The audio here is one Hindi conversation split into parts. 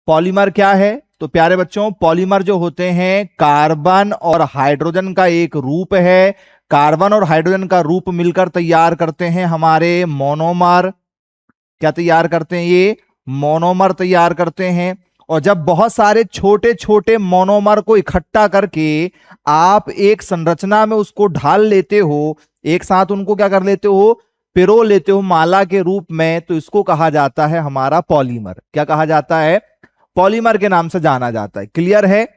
पॉलीमर क्या है? तो प्यारे बच्चों, पॉलीमर जो होते हैं कार्बन और हाइड्रोजन का एक रूप है। कार्बन और हाइड्रोजन का रूप मिलकर तैयार करते हैं हमारे मोनोमर। क्या तैयार करते हैं? ये मोनोमर तैयार करते हैं। और जब बहुत सारे छोटे छोटे मोनोमर को इकट्ठा करके आप एक संरचना में उसको ढाल लेते हो, एक साथ उनको क्या कर लेते हो, पिरो लेते हो माला के रूप में, तो इसको कहा जाता है हमारा पॉलीमर। क्या कहा जाता है? पॉलीमर के नाम से जाना जाता है। क्लियर है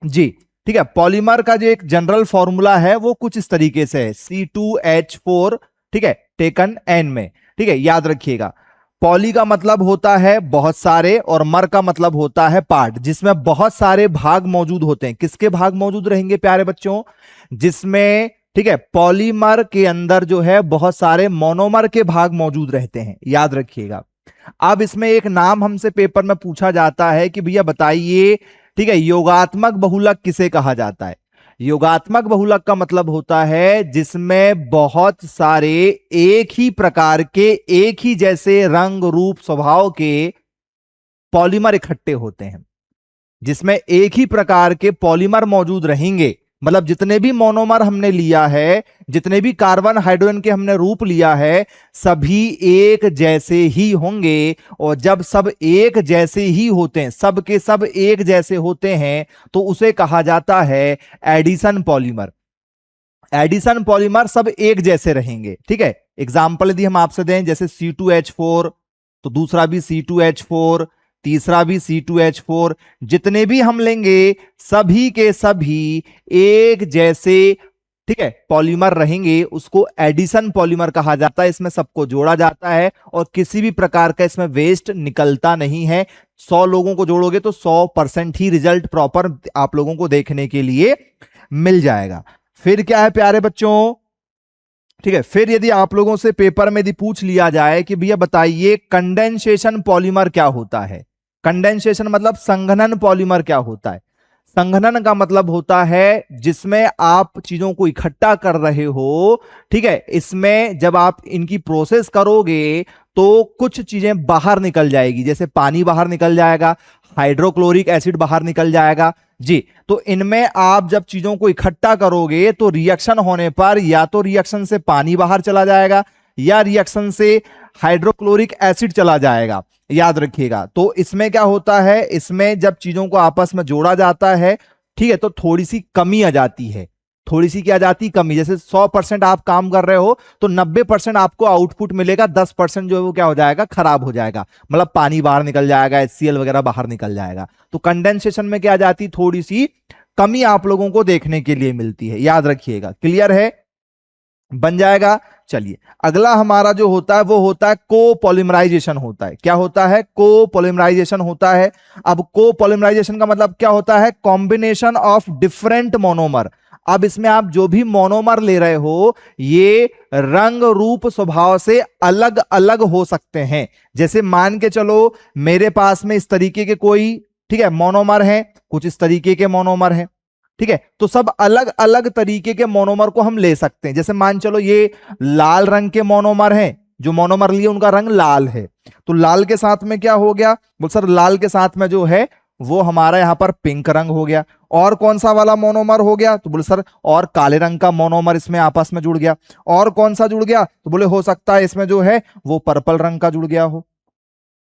जी? ठीक है। पॉलीमर का जो एक जनरल फॉर्मूला है वो कुछ इस तरीके से है, C2H4, ठीक है, टेकन N में। ठीक है, याद रखिएगा। पॉली का मतलब होता है बहुत सारे और मर का मतलब होता है पार्ट, जिसमें बहुत सारे भाग मौजूद होते हैं। किसके भाग मौजूद रहेंगे प्यारे बच्चों? जिसमें, ठीक है, पॉलीमर के अंदर जो है बहुत सारे मोनोमर के भाग मौजूद रहते हैं, याद रखिएगा। अब इसमें एक नाम हमसे पेपर में पूछा जाता है कि भैया बताइए, ठीक है, योगात्मक बहुलक किसे कहा जाता है? योगात्मक बहुलक का मतलब होता है जिसमें बहुत सारे एक ही प्रकार के, एक ही जैसे रंग रूप स्वभाव के पॉलीमर इकट्ठे होते हैं। जिसमें एक ही प्रकार के पॉलीमर मौजूद रहेंगे, मतलब जितने भी मोनोमर हमने लिया है, जितने भी कार्बन हाइड्रोजन के हमने रूप लिया है, सभी एक जैसे ही होंगे। और जब सब एक जैसे ही होते हैं, सब के सब एक जैसे होते हैं, तो उसे कहा जाता है एडिशन पॉलीमर। एडिशन पॉलीमर सब एक जैसे रहेंगे। ठीक है, एग्जाम्पल यदि हम आपसे दें, जैसे C2H4, तो दूसरा भी C2H4, तीसरा भी C2H4, जितने भी हम लेंगे सभी के सभी एक जैसे, ठीक है, पॉलीमर रहेंगे, उसको एडिशन पॉलीमर कहा जाता है। इसमें सबको जोड़ा जाता है और किसी भी प्रकार का इसमें वेस्ट निकलता नहीं है। 100 लोगों को जोड़ोगे तो 100% ही रिजल्ट प्रॉपर आप लोगों को देखने के लिए मिल जाएगा। फिर क्या है प्यारे बच्चों? ठीक है, फिर यदि आप लोगों से पेपर में यदि पूछ लिया जाए कि भैया बताइए कंडेंसेशन पॉलीमर क्या होता है? कंडेंसेशन मतलब संघनन पॉलीमर क्या होता है? संघनन का मतलब होता है जिसमें आप चीजों को इकट्ठा कर रहे हो। ठीक है, इसमें जब आप इनकी प्रोसेस करोगे तो कुछ चीजें बाहर निकल जाएगी, जैसे पानी बाहर निकल जाएगा, हाइड्रोक्लोरिक एसिड बाहर निकल जाएगा जी। तो इनमें आप जब चीजों को इकट्ठा करोगे तो रिएक्शन होने पर या तो रिएक्शन से पानी बाहर चला जाएगा या रिएक्शन से हाइड्रोक्लोरिक एसिड चला जाएगा, याद रखिएगा। तो इसमें क्या होता है, इसमें जब चीजों को आपस में जोड़ा जाता है, ठीक है, तो थोड़ी सी कमी आ जाती है। थोड़ी सी क्या आ जाती? कमी। जैसे 100% आप काम कर रहे हो तो 90% आपको आउटपुट मिलेगा, 10% जो है वो क्या हो जाएगा, खराब हो जाएगा, मतलब पानी बाहर निकल जाएगा, HCl वगैरह बाहर निकल जाएगा। तो कंडेंसेशन में क्या आ जाती? थोड़ी सी कमी आप लोगों को देखने के लिए मिलती है, याद रखिएगा। क्लियर है? बन जाएगा। चलिए, अगला हमारा जो होता है वो होता है कोपॉलीमराइजेशन होता है। क्या होता है? कोपॉलीमराइजेशन होता है। अब कोपॉलीमराइजेशन का मतलब क्या होता है? Combination of different monomer. अब इसमें आप जो भी मोनोमर ले रहे हो ये रंग रूप स्वभाव से अलग अलग हो सकते हैं। जैसे मान के चलो मेरे पास में इस तरीके के कोई, ठीक है, मोनोमर है, कुछ इस तरीके के मोनोमर है, ठीक है, तो सब अलग अलग तरीके के मोनोमर को हम ले सकते हैं। जैसे मान चलो ये लाल रंग के मोनोमर हैं, जो मोनोमर लिए उनका रंग लाल है, तो लाल के साथ में क्या हो गया? बोल सर लाल के साथ में जो है वो हमारा यहां पर पिंक रंग हो गया। और कौन सा वाला मोनोमर हो गया? तो बोले सर और काले रंग का मोनोमर इसमें आपस में जुड़ गया। और कौन सा जुड़ गया? तो बोले हो सकता है इसमें जो है वो पर्पल रंग का जुड़ गया हो।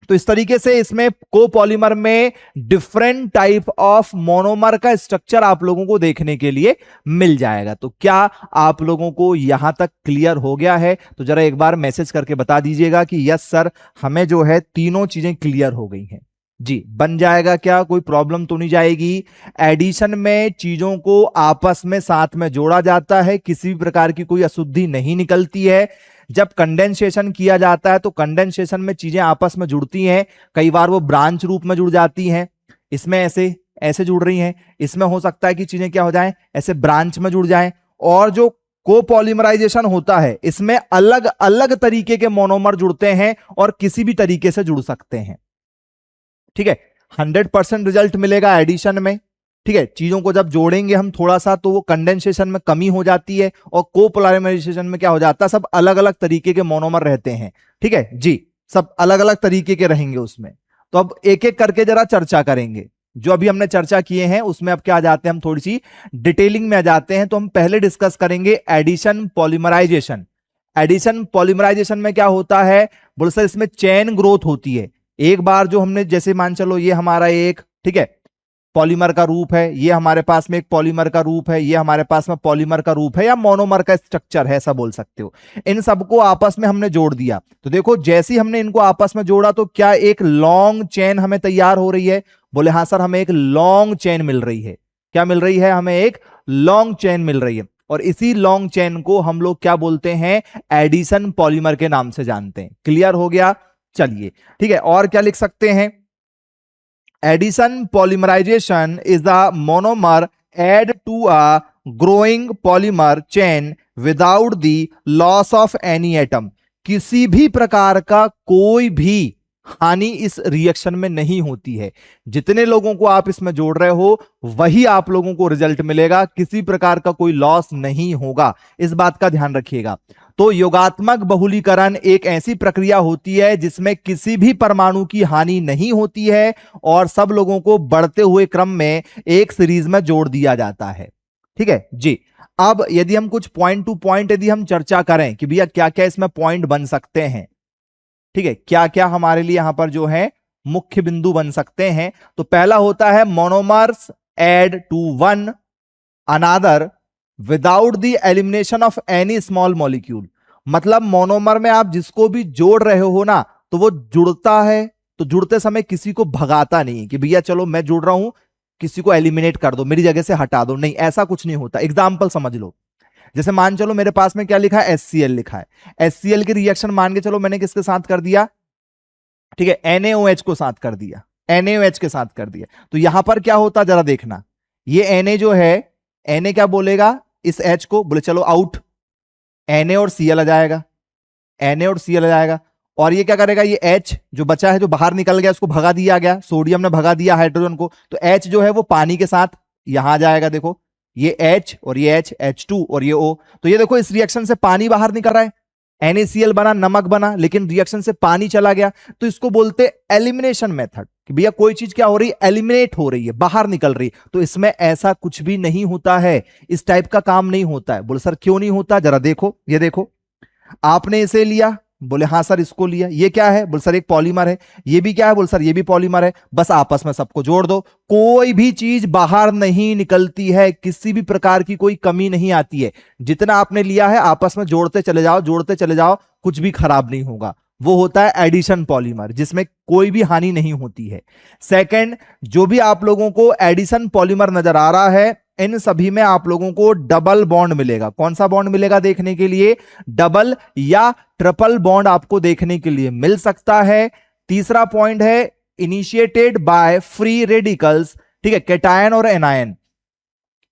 तो इस तरीके से इसमें कोपॉलीमर में डिफरेंट टाइप ऑफ मोनोमर का स्ट्रक्चर आप लोगों को देखने के लिए मिल जाएगा। तो क्या आप लोगों को यहां तक क्लियर हो गया है? तो जरा एक बार मैसेज करके बता दीजिएगा कि यस सर, हमें जो है तीनों चीजें क्लियर हो गई हैं जी। बन जाएगा क्या? कोई प्रॉब्लम तो नहीं जाएगी? एडिशन में चीजों को आपस में साथ में जोड़ा जाता है, किसी भी प्रकार की कोई अशुद्धि नहीं निकलती है। जब कंडेंसेशन किया जाता है तो कंडेंसेशन में चीजें आपस में जुड़ती हैं, कई बार वो ब्रांच रूप में जुड़ जाती हैं, इसमें ऐसे ऐसे जुड़ रही हैं, इसमें हो सकता है कि चीजें क्या हो जाएं, ऐसे ब्रांच में जुड़ जाएं। और जो कोपॉलीमराइजेशन होता है इसमें अलग अलग तरीके के मोनोमर जुड़ते हैं और किसी भी तरीके से जुड़ सकते हैं। ठीक है, 100% रिजल्ट मिलेगा एडिशन में। ठीक है, चीजों को जब जोड़ेंगे हम थोड़ा सा तो वो कंडेंसेशन में कमी हो जाती है और कोपॉलीमराइजेशन में क्या हो जाता है, सब अलग अलग तरीके के मोनोमर रहते हैं। ठीक है जी, सब अलग अलग तरीके के रहेंगे उसमें। तो अब एक एक करके जरा चर्चा करेंगे। जो अभी हमने चर्चा किए हैं उसमें अब क्या आ जाते हैं, हम थोड़ी सी डिटेलिंग में आ जाते हैं। तो हम पहले डिस्कस करेंगे एडिशन पॉलीमराइजेशन। एडिशन पॉलीमराइजेशन में क्या होता है, बोले सर इसमें चेन ग्रोथ होती है। एक बार जो हमने जैसे मान चलो ये हमारा एक, ठीक है, पॉलीमर का रूप है, ये हमारे पास में एक पॉलीमर का रूप है, ये हमारे पास में पॉलीमर का रूप है या मोनोमर का स्ट्रक्चर है, ऐसा बोल सकते हो। इन सबको आपस में हमने जोड़ दिया। तो देखो जैसे ही हमने इनको आपस में जोड़ा तो क्या एक लॉन्ग चेन हमें तैयार हो रही है। बोले हाँ सर, हमें एक लॉन्ग चेन मिल रही है। क्या मिल रही है, हमें एक लॉन्ग चेन मिल रही है। और इसी लॉन्ग चेन को हम लोग क्या बोलते हैं, एडिशन पॉलीमर के नाम से जानते हैं। क्लियर हो गया, चलिए ठीक है। और क्या लिख सकते हैं, addition polymerization is the monomer add to a growing polymer chain without the loss of any atom। किसी भी प्रकार का कोई भी हानि इस रिएक्शन में नहीं होती है। जितने लोगों को आप इसमें जोड़ रहे हो वही आप लोगों को रिजल्ट मिलेगा, किसी प्रकार का कोई लॉस नहीं होगा, इस बात का ध्यान रखिएगा। तो योगात्मक बहुलीकरण एक ऐसी प्रक्रिया होती है जिसमें किसी भी परमाणु की हानि नहीं होती है और सब लोगों को बढ़ते हुए क्रम में एक सीरीज में जोड़ दिया जाता है। ठीक है जी। अब यदि हम कुछ पॉइंट टू पॉइंट यदि हम चर्चा करें कि भैया क्या क्या इसमें पॉइंट बन सकते हैं, ठीक है, क्या क्या हमारे लिए यहां पर जो है मुख्य बिंदु बन सकते हैं। तो पहला होता है monomers add to one another without the elimination of any small molecule. मतलब मोनोमर में आप जिसको भी जोड़ रहे हो ना, तो वो जुड़ता है, तो जुड़ते समय किसी को भगाता नहीं कि भैया चलो मैं जुड़ रहा हूं, किसी को एलिमिनेट कर दो, मेरी जगह से हटा दो, नहीं, ऐसा कुछ नहीं होता। एग्जाम्पल समझ लो, जैसे मान चलो मेरे पास में क्या लिखा है, HCl लिखा है। HCl की रिएक्शन मान के चलो मैंने किसके साथ कर दिया, ठीक है, NaOH को साथ कर दिया, NaOH के साथ कर दिया। तो यहां पर क्या होता जरा देखना, ये Na जो है, Na क्या बोलेगा इस H को, बोले चलो आउट, Na और Cl आ जाएगा, Na और Cl आ जाएगा। और ये क्या करेगा, ये H जो बचा है, जो बाहर निकल गया, उसको भगा दिया गया, सोडियम ने भगा दिया हाइड्रोजन को, तो H जो है वो पानी के साथ यहां आ जाएगा। देखो ये H और ये H, H2 और ये O। तो ये देखो इस रिएक्शन से पानी बाहर निकल रहा है, NaCl बना, नमक बना, लेकिन रिएक्शन से पानी चला गया। तो इसको बोलते एलिमिनेशन मेथड कि भैया कोई चीज क्या हो रही है, एलिमिनेट हो रही है, बाहर निकल रही। तो इसमें ऐसा कुछ भी नहीं होता है, इस टाइप का काम नहीं होता है। बोले सर क्यों नहीं होता, जरा देखो, ये देखो आपने इसे लिया, बोले हाँ सर इसको लिया, ये क्या है, बोले सर एक पॉलीमर है, ये भी क्या है, बोले सर ये भी पॉलीमर है, बस आपस में सबको जोड़ दो, कोई भी चीज बाहर नहीं निकलती है, किसी भी प्रकार की कोई कमी नहीं आती है। जितना आपने लिया है आपस में जोड़ते चले जाओ, जोड़ते चले जाओ, कुछ भी खराब नहीं होगा। वो होता है एडिशन पॉलीमर, जिसमें कोई भी हानि नहीं होती है। सेकंड, जो भी आप लोगों को एडिशन पॉलीमर नजर आ रहा है, इन सभी में आप लोगों को डबल बॉन्ड मिलेगा। कौन सा बॉन्ड मिलेगा देखने के लिए, डबल या ट्रिपल बॉन्ड आपको देखने के लिए मिल सकता है। तीसरा पॉइंट है इनिशिएटेड बाय फ्री रेडिकल्स, ठीक है, कैटायन और एनायन,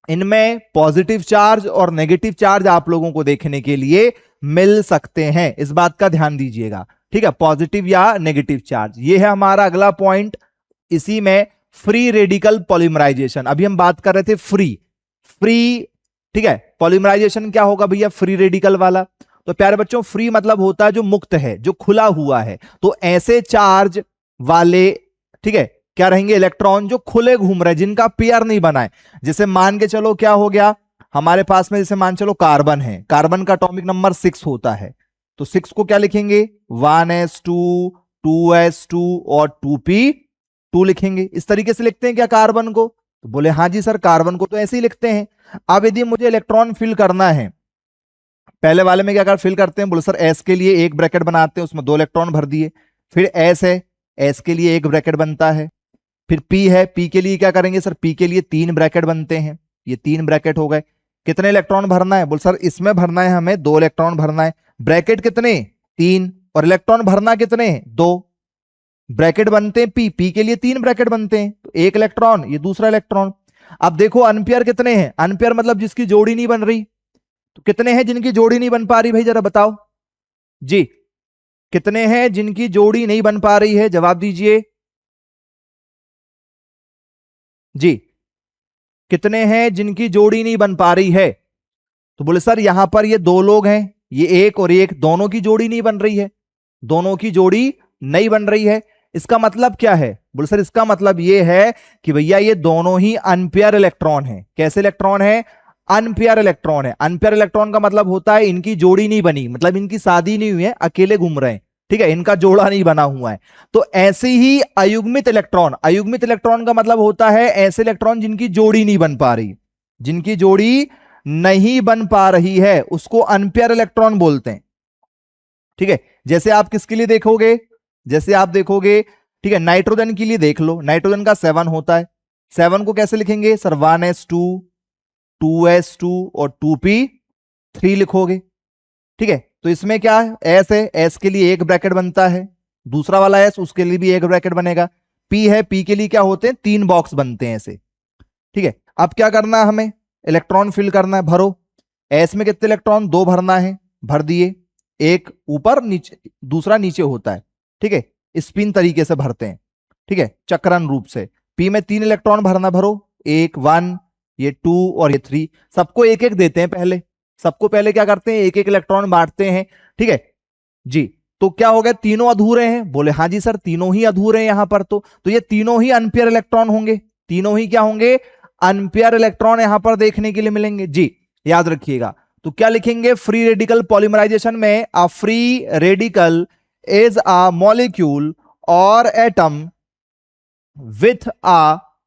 इनमें पॉजिटिव चार्ज और नेगेटिव चार्ज आप लोगों को देखने के लिए मिल सकते हैं, इस बात का ध्यान दीजिएगा। ठीक है, पॉजिटिव या नेगेटिव चार्ज, ये है हमारा अगला पॉइंट। इसी में फ्री रेडिकल पॉलीमराइजेशन, अभी हम बात कर रहे थे फ्री, ठीक है, पॉलीमराइजेशन क्या होगा भैया, फ्री रेडिकल वाला। तो प्यारे बच्चों फ्री मतलब होता है जो मुक्त है, जो खुला हुआ है। तो ऐसे चार्ज वाले, ठीक है, क्या रहेंगे, इलेक्ट्रॉन जो खुले घूम रहे, जिनका पेयर नहीं बना है। जैसे मान के चलो क्या हो गया हमारे पास में, जैसे मान चलो कार्बन है, कार्बन का एटॉमिक नंबर 6 होता है, तो 6 को क्या लिखेंगे, 1s2 2s2 और 2p2 लिखेंगे। इस तरीके से लिखते हैं क्या कार्बन को, तो बोले हाँ जी सर कार्बन को तो ऐसे ही लिखते हैं। अब यदि मुझे इलेक्ट्रॉन फिल करना है, पहले वाले में क्या कर फिल करते हैं, बोले सर एस के लिए एक ब्रैकेट बनाते हैं, उसमें 2 इलेक्ट्रॉन भर दिए। फिर एस है, एस के लिए एक ब्रैकेट बनता है। फिर पी है, पी के लिए क्या करेंगे सर, पी के लिए 3 ब्रैकेट बनते हैं, ये 3 ब्रैकेट हो गए। कितने इलेक्ट्रॉन भरना है, बोल सर इसमें भरना है हमें 2 इलेक्ट्रॉन भरना है। ब्रैकेट कितने, 3, और इलेक्ट्रॉन भरना कितने, 2 ब्रैकेट बनते हैं। पी के लिए 3 ब्रैकेट बनते हैं, तो 1 इलेक्ट्रॉन, ये दूसरा इलेक्ट्रॉन। अब देखो अनपेयर कितने हैं, अनपेयर मतलब जिसकी जोड़ी नहीं बन रही, तो कितने हैं जिनकी जोड़ी नहीं बन पा रही, भाई जरा बताओ जी, कितने हैं जिनकी जोड़ी नहीं बन पा रही है, जवाब दीजिए जी, कितने हैं जिनकी जोड़ी नहीं बन पा रही है। तो बोले सर यहां पर ये 2 लोग हैं, ये एक और एक, दोनों की जोड़ी नहीं बन रही है, दोनों की जोड़ी नहीं बन रही है। इसका मतलब क्या है? बोले सर इसका मतलब ये है कि भैया ये दोनों ही अनपेयर इलेक्ट्रॉन है। कैसे इलेक्ट्रॉन है? अनपेयर इलेक्ट्रॉन है। अनपेयर इलेक्ट्रॉन का मतलब होता है इनकी जोड़ी नहीं बनी, मतलब इनकी शादी नहीं हुई है, अकेले घूम रहे हैं, ठीक है, इनका जोड़ा नहीं बना हुआ है। तो ऐसे ही अयुग्मित इलेक्ट्रॉन, अयुग्मित इलेक्ट्रॉन का मतलब होता है ऐसे इलेक्ट्रॉन जिनकी जोड़ी नहीं बन पा रही, जिनकी जोड़ी नहीं बन पा रही है, उसको अनपेयर इलेक्ट्रॉन बोलते हैं, ठीक है। जैसे आप किसके लिए देखोगे, जैसे आप देखोगे, ठीक है, नाइट्रोजन के लिए देख लो, नाइट्रोजन का 7 होता है, 7 को कैसे लिखेंगे सर? 1s2, 2s2 और 2p3 लिखोगे, ठीक है। तो इसमें क्या है? एस है, एस के लिए एक ब्रैकेट बनता है, दूसरा वाला एस उसके लिए भी एक ब्रैकेट बनेगा, पी है, पी के लिए क्या होते हैं? 3 बॉक्स बनते हैं ऐसे, ठीक है। अब क्या करना है हमें? इलेक्ट्रॉन फिल करना है, भरो। एस में कितने इलेक्ट्रॉन? 2 भरना है, भर दिए, एक ऊपर नीचे, दूसरा नीचे होता है, ठीक है, स्पिन तरीके से भरते हैं, ठीक है, चक्रण रूप से। पी में 3 इलेक्ट्रॉन भरना, भरो, 1 1, ये 2 और ये 3, सबको एक एक देते हैं पहले, सबको पहले क्या करते हैं? एक एक इलेक्ट्रॉन बांटते हैं, ठीक है जी। तो क्या हो गया? तीनों अधूरे हैं। बोले हाँ जी सर तीनों ही अधूरे हैं यहां पर, तो ये तीनों ही अनपेयर इलेक्ट्रॉन होंगे, तीनों ही क्या होंगे? अनपेयर इलेक्ट्रॉन यहां पर देखने के लिए मिलेंगे जी, याद रखिएगा। तो क्या लिखेंगे फ्री रेडिकल पॉलीमराइजेशन में? A free radical is a molecule और atom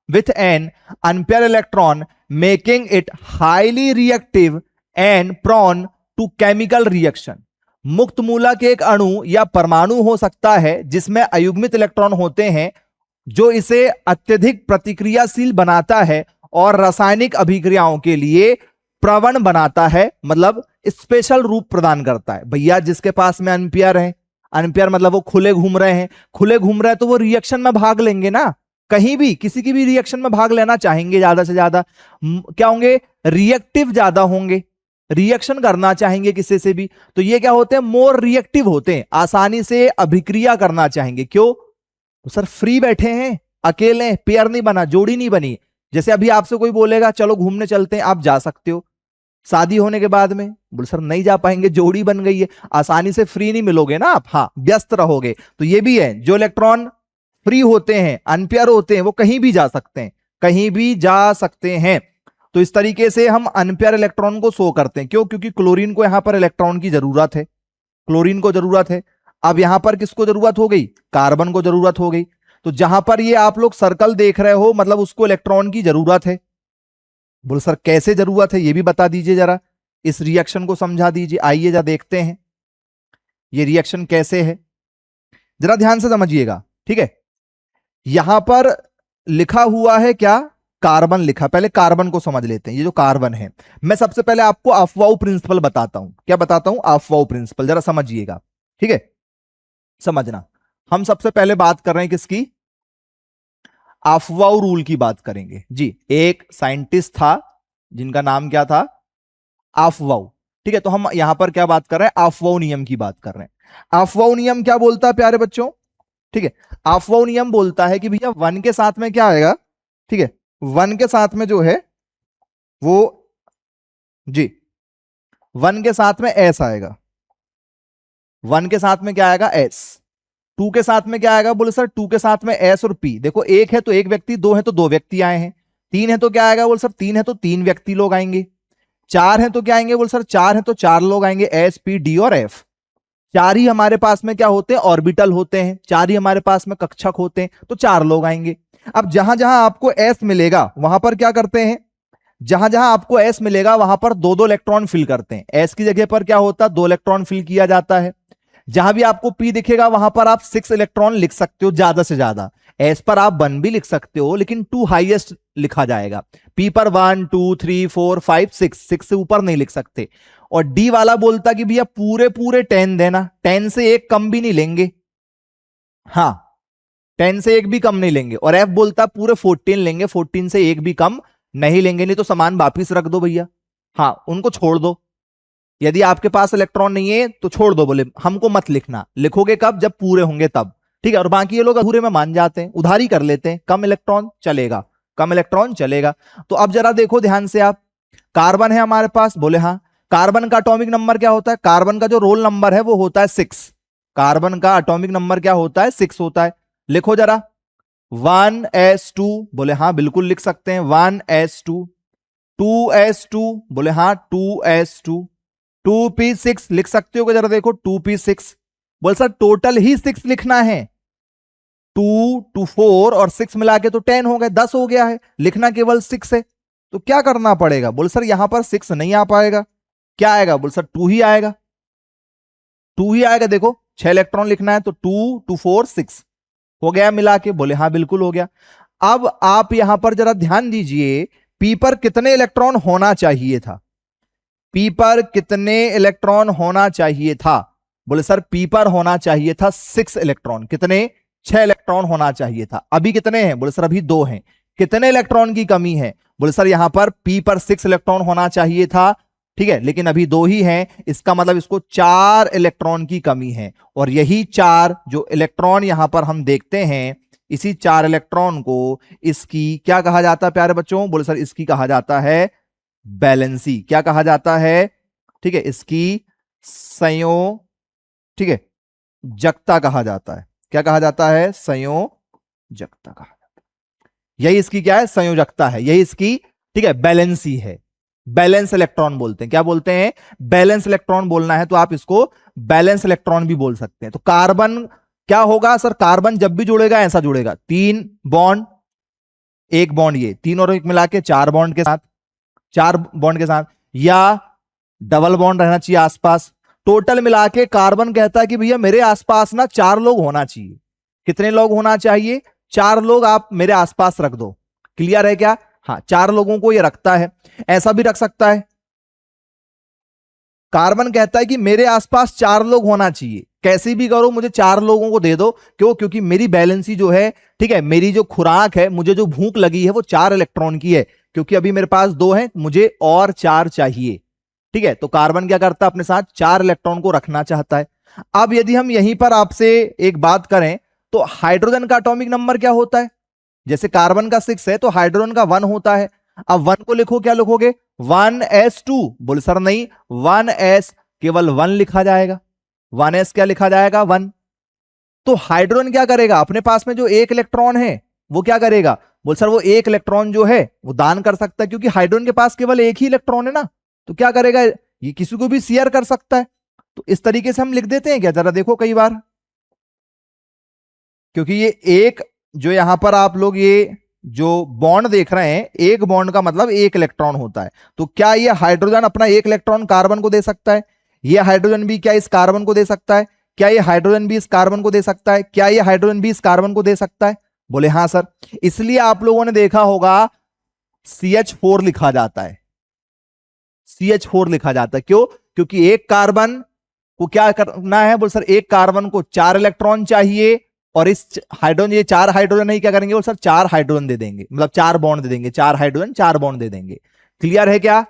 with an unpaired electron making it highly reactive and prone to chemical reaction। मुक्त मूलक एक अणु या परमाणु हो सकता है जिसमें अयुग्मित इलेक्ट्रॉन होते हैं, जो इसे अत्यधिक प्रतिक्रियाशील बनाता है और रासायनिक अभिक्रियाओं के लिए प्रवण बनाता है, मतलब स्पेशल रूप प्रदान करता है। भैया जिसके पास में अनपेयर है, अनपेयर मतलब वो खुले घूम रहे हैं, खुले घूम रहे हैं तो वो रिएक्शन में भाग लेंगे ना, कहीं भी किसी की भी रिएक्शन में भाग लेना चाहेंगे, ज्यादा से ज्यादा क्या होंगे? रिएक्टिव ज्यादा होंगे, रिएक्शन करना चाहेंगे किसी से भी। तो ये क्या होते हैं? मोर रिएक्टिव होते हैं, आसानी से अभिक्रिया करना चाहेंगे। क्यों? तो सर फ्री बैठे हैं, अकेले, पेयर नहीं बना, जोड़ी नहीं बनी। जैसे अभी आपसे कोई बोलेगा चलो घूमने चलते हैं, आप जा सकते हो, शादी होने के बाद में बोले सर नहीं जा पाएंगे, जोड़ी बन गई है, आसानी से फ्री नहीं मिलोगे ना आप, हाँ व्यस्त रहोगे। तो ये भी है, जो इलेक्ट्रॉन फ्री होते हैं, अनपेयर होते हैं, वो कहीं भी जा सकते हैं, कहीं भी जा सकते हैं। तो इस तरीके से हम अनपेयर इलेक्ट्रॉन को शो करते हैं। क्यों? क्योंकि क्लोरीन को यहां पर इलेक्ट्रॉन की जरूरत है, क्लोरीन को जरूरत है। अब यहां पर किसको जरूरत हो गई? कार्बन को जरूरत हो गई। तो जहां पर ये आप लोग सर्कल देख रहे हो, मतलब उसको इलेक्ट्रॉन की जरूरत है। बोल सर कैसे जरूरत है ये भी बता दीजिए जरा, इस रिएक्शन को समझा दीजिए। आइए जरा देखते हैं ये रिएक्शन कैसे है, जरा ध्यान से समझिएगा, ठीक है। यहां पर लिखा हुआ है क्या? कार्बन लिखा। पहले कार्बन को समझ लेते हैं। ये जो कार्बन है, मैं सबसे पहले आपको अफवाऊ प्रिंसिपल बताता हूं। क्या बताता हूं? अफवाऊ प्रिंसिपल, जरा समझिएगा, ठीक है, समझना। हम सबसे पहले बात कर रहे हैं किसकी? अफवाऊ रूल की बात करेंगे जी। एक साइंटिस्ट था जिनका नाम क्या था? अफवाऊ, ठीक है। तो हम यहां पर क्या बात कर रहे हैं? अफवाऊ नियम की बात कर रहे हैं। अफवाऊ नियम क्या बोलता है प्यारे बच्चों? ठीक है, अफवाऊ नियम बोलता है कि भैया 1 के साथ में क्या आएगा? ठीक है, 1 के साथ में जो है वो जी 1 के साथ में एस आएगा, 1 के साथ में क्या आएगा? एस। 2 के साथ में क्या आएगा? बोले सर 2 के साथ में एस और पी। देखो 1 है तो 1 व्यक्ति, 2 है तो 2 व्यक्ति आए हैं, 3 है तो क्या आएगा? बोले सर 3 है तो 3 व्यक्ति लोग आएंगे, 4 है तो क्या आएंगे? बोले सर 4 है तो 4 लोग आएंगे, एस पी डी और एफ। 4 ही हमारे पास में क्या होते हैं? ऑर्बिटल होते हैं। 4 ही हमारे पास में कक्षक होते हैं, तो 4 लोग आएंगे। अब जहां जहां आपको एस मिलेगा वहां पर क्या करते हैं? जहां जहां आपको एस मिलेगा वहां पर 2-2 इलेक्ट्रॉन फिल करते हैं। एस की जगह पर क्या होता है? 2 इलेक्ट्रॉन फिल किया जाता है। जहां भी आपको पी दिखेगा वहां पर आप 6 इलेक्ट्रॉन लिख सकते हो ज्यादा से ज्यादा। एस पर आप 1 भी लिख सकते हो, लेकिन 2 हाईएस्ट लिखा जाएगा। पी पर 1 2 3 4 5 6 से ऊपर नहीं लिख सकते। और डी वाला बोलता कि भैया पूरे पूरे 10 देना, 10 से एक कम भी नहीं लेंगे, हाँ 10 से एक भी कम नहीं लेंगे। और एफ बोलता पूरे 14 लेंगे, 14 से एक भी कम नहीं लेंगे, नहीं तो सामान वापिस रख दो भैया, हाँ उनको छोड़ दो। यदि आपके पास इलेक्ट्रॉन नहीं है तो छोड़ दो, बोले हमको मत लिखना, लिखोगे कब? जब पूरे होंगे तब, ठीक है। और बाकी ये लोग अधूरे में मान जाते हैं, उधारी कर लेते हैं, कम इलेक्ट्रॉन चलेगा, कम इलेक्ट्रॉन चलेगा। तो अब जरा देखो ध्यान से आप, कार्बन है हमारे पास, बोले हाँ। कार्बन का एटॉमिक नंबर क्या होता है? कार्बन का जो रोल नंबर है वो होता है 6। कार्बन का एटॉमिक नंबर क्या होता है? 6 होता है। लिखो जरा 1s2, बोले हाँ बिल्कुल लिख सकते हैं 1s2, 2s2, बोले हाँ 2s2, 2p6 लिख सकते हो जरा देखो 2p6, बोल सर टोटल ही 6 लिखना है, 2 2 4 और 6 मिला के तो 10 हो गए, 10 हो गया है, लिखना केवल 6 है। तो क्या करना पड़ेगा, बोल सर यहां पर 6 नहीं आ पाएगा, क्या आएगा, बोल सर 2 ही आएगा, 2 ही आएगा। देखो 6 इलेक्ट्रॉन लिखना है तो 2 2 4 6 हो गया मिला के, बोले हाँ बिल्कुल हो गया। अब आप यहां पर जरा ध्यान दीजिए, पी पर कितने इलेक्ट्रॉन होना चाहिए था, पी पर कितने इलेक्ट्रॉन होना चाहिए था, बोले सर पी पर होना चाहिए था 6 इलेक्ट्रॉन, कितने, 6 इलेक्ट्रॉन होना चाहिए था, अभी कितने हैं, बोले सर अभी 2 हैं, कितने इलेक्ट्रॉन की कमी है, बोले सर यहां पर पी पर 6 इलेक्ट्रॉन होना चाहिए था, ठीक है, लेकिन अभी 2 ही हैं, इसका मतलब इसको 4 इलेक्ट्रॉन की कमी है। और यही 4 जो इलेक्ट्रॉन यहां पर हम देखते हैं, इसी 4 इलेक्ट्रॉन को इसकी क्या कहा जाता है प्यारे बच्चों, बोले सर इसकी कहा जाता है बैलेंसी, क्या कहा जाता है, ठीक है, इसकी संयोग, ठीक है, जगता कहा जाता है, क्या कहा जाता है, संयोजकता कहा जाता है, यही इसकी क्या है, संयोजकता है, यही इसकी, ठीक है, बैलेंसी है, बैलेंस इलेक्ट्रॉन बोलते हैं, क्या बोलते हैं, बैलेंस इलेक्ट्रॉन बोलना है तो आप इसको बैलेंस इलेक्ट्रॉन भी बोल सकते हैं। तो कार्बन क्या होगा सर, कार्बन जब भी जुड़ेगा ऐसा जुड़ेगा, 3 बॉन्ड, 1 बॉन्ड, ये 3 और 1 मिला के 4 बॉन्ड के साथ, 4 बॉन्ड के साथ, या डबल बॉन्ड रहना चाहिए आसपास। टोटल मिला के कार्बन कहता है कि भैया मेरे आसपास ना 4 लोग होना चाहिए, कितने लोग होना चाहिए, 4 लोग आप मेरे आसपास रख दो, क्लियर है क्या, हाँ 4 लोगों को ये रखता है, ऐसा भी रख सकता है, कार्बन कहता है कि मेरे आसपास 4 लोग होना चाहिए, कैसे भी करो मुझे 4 लोगों को दे दो, क्यों, क्योंकि मेरी बैलेंसी जो है, ठीक है, मेरी जो खुराक है, मुझे जो भूख लगी है वो 4 इलेक्ट्रॉन की है, क्योंकि अभी मेरे पास 2 हैं, मुझे और 4 चाहिए, ठीक है। तो कार्बन क्या करता है, अपने साथ 4 इलेक्ट्रॉन को रखना चाहता है। अब यदि हम यहीं पर आपसे एक बात करें तो हाइड्रोजन का एटॉमिक नंबर क्या होता है, जैसे कार्बन का 6 है तो हाइड्रोजन का 1 होता है। अब 1 को लिखो, क्या लिखोगे, 1s2, बोले सर नहीं, 1s केवल 1 लिखा जाएगा, 1s क्या लिखा जाएगा, 1। तो हाइड्रोजन क्या करेगा, अपने पास में जो 1 इलेक्ट्रॉन है वो क्या करेगा, बोल सर वो 1 इलेक्ट्रॉन जो है वो दान कर सकता है, क्योंकि हाइड्रोजन के पास केवल 1 ही इलेक्ट्रॉन है ना, तो क्या करेगा, ये किसी को भी शेयर कर सकता है। तो इस तरीके से हम लिख देते हैं क्या, जरा देखो कई बार, क्योंकि ये एक जो यहां पर आप लोग ये जो बॉन्ड देख रहे हैं, एक बॉन्ड का मतलब 1 इलेक्ट्रॉन होता है, तो क्या ये हाइड्रोजन अपना 1 इलेक्ट्रॉन कार्बन को दे सकता है, ये हाइड्रोजन भी क्या इस कार्बन को दे सकता है, क्या ये हाइड्रोजन भी इस कार्बन को दे सकता है, क्या ये हाइड्रोजन भी इस कार्बन को दे सकता है, बोले हाँ सर। इसलिए आप लोगों ने देखा होगा CH4 लिखा जाता है, CH4 लिखा जाता है, क्यों, क्योंकि एक कार्बन को क्या करना है, बोल सर एक कार्बन को 4 इलेक्ट्रॉन चाहिए, और इस हाइड्रोजन, ये 4 हाइड्रोजन नहीं क्या करेंगे, बोल सर 4 हाइड्रोजन दे देंगे, मतलब 4 बॉन्ड दे देंगे, 4 हाइड्रोजन 4 बॉन्ड दे देंगे, क्लियर है क्या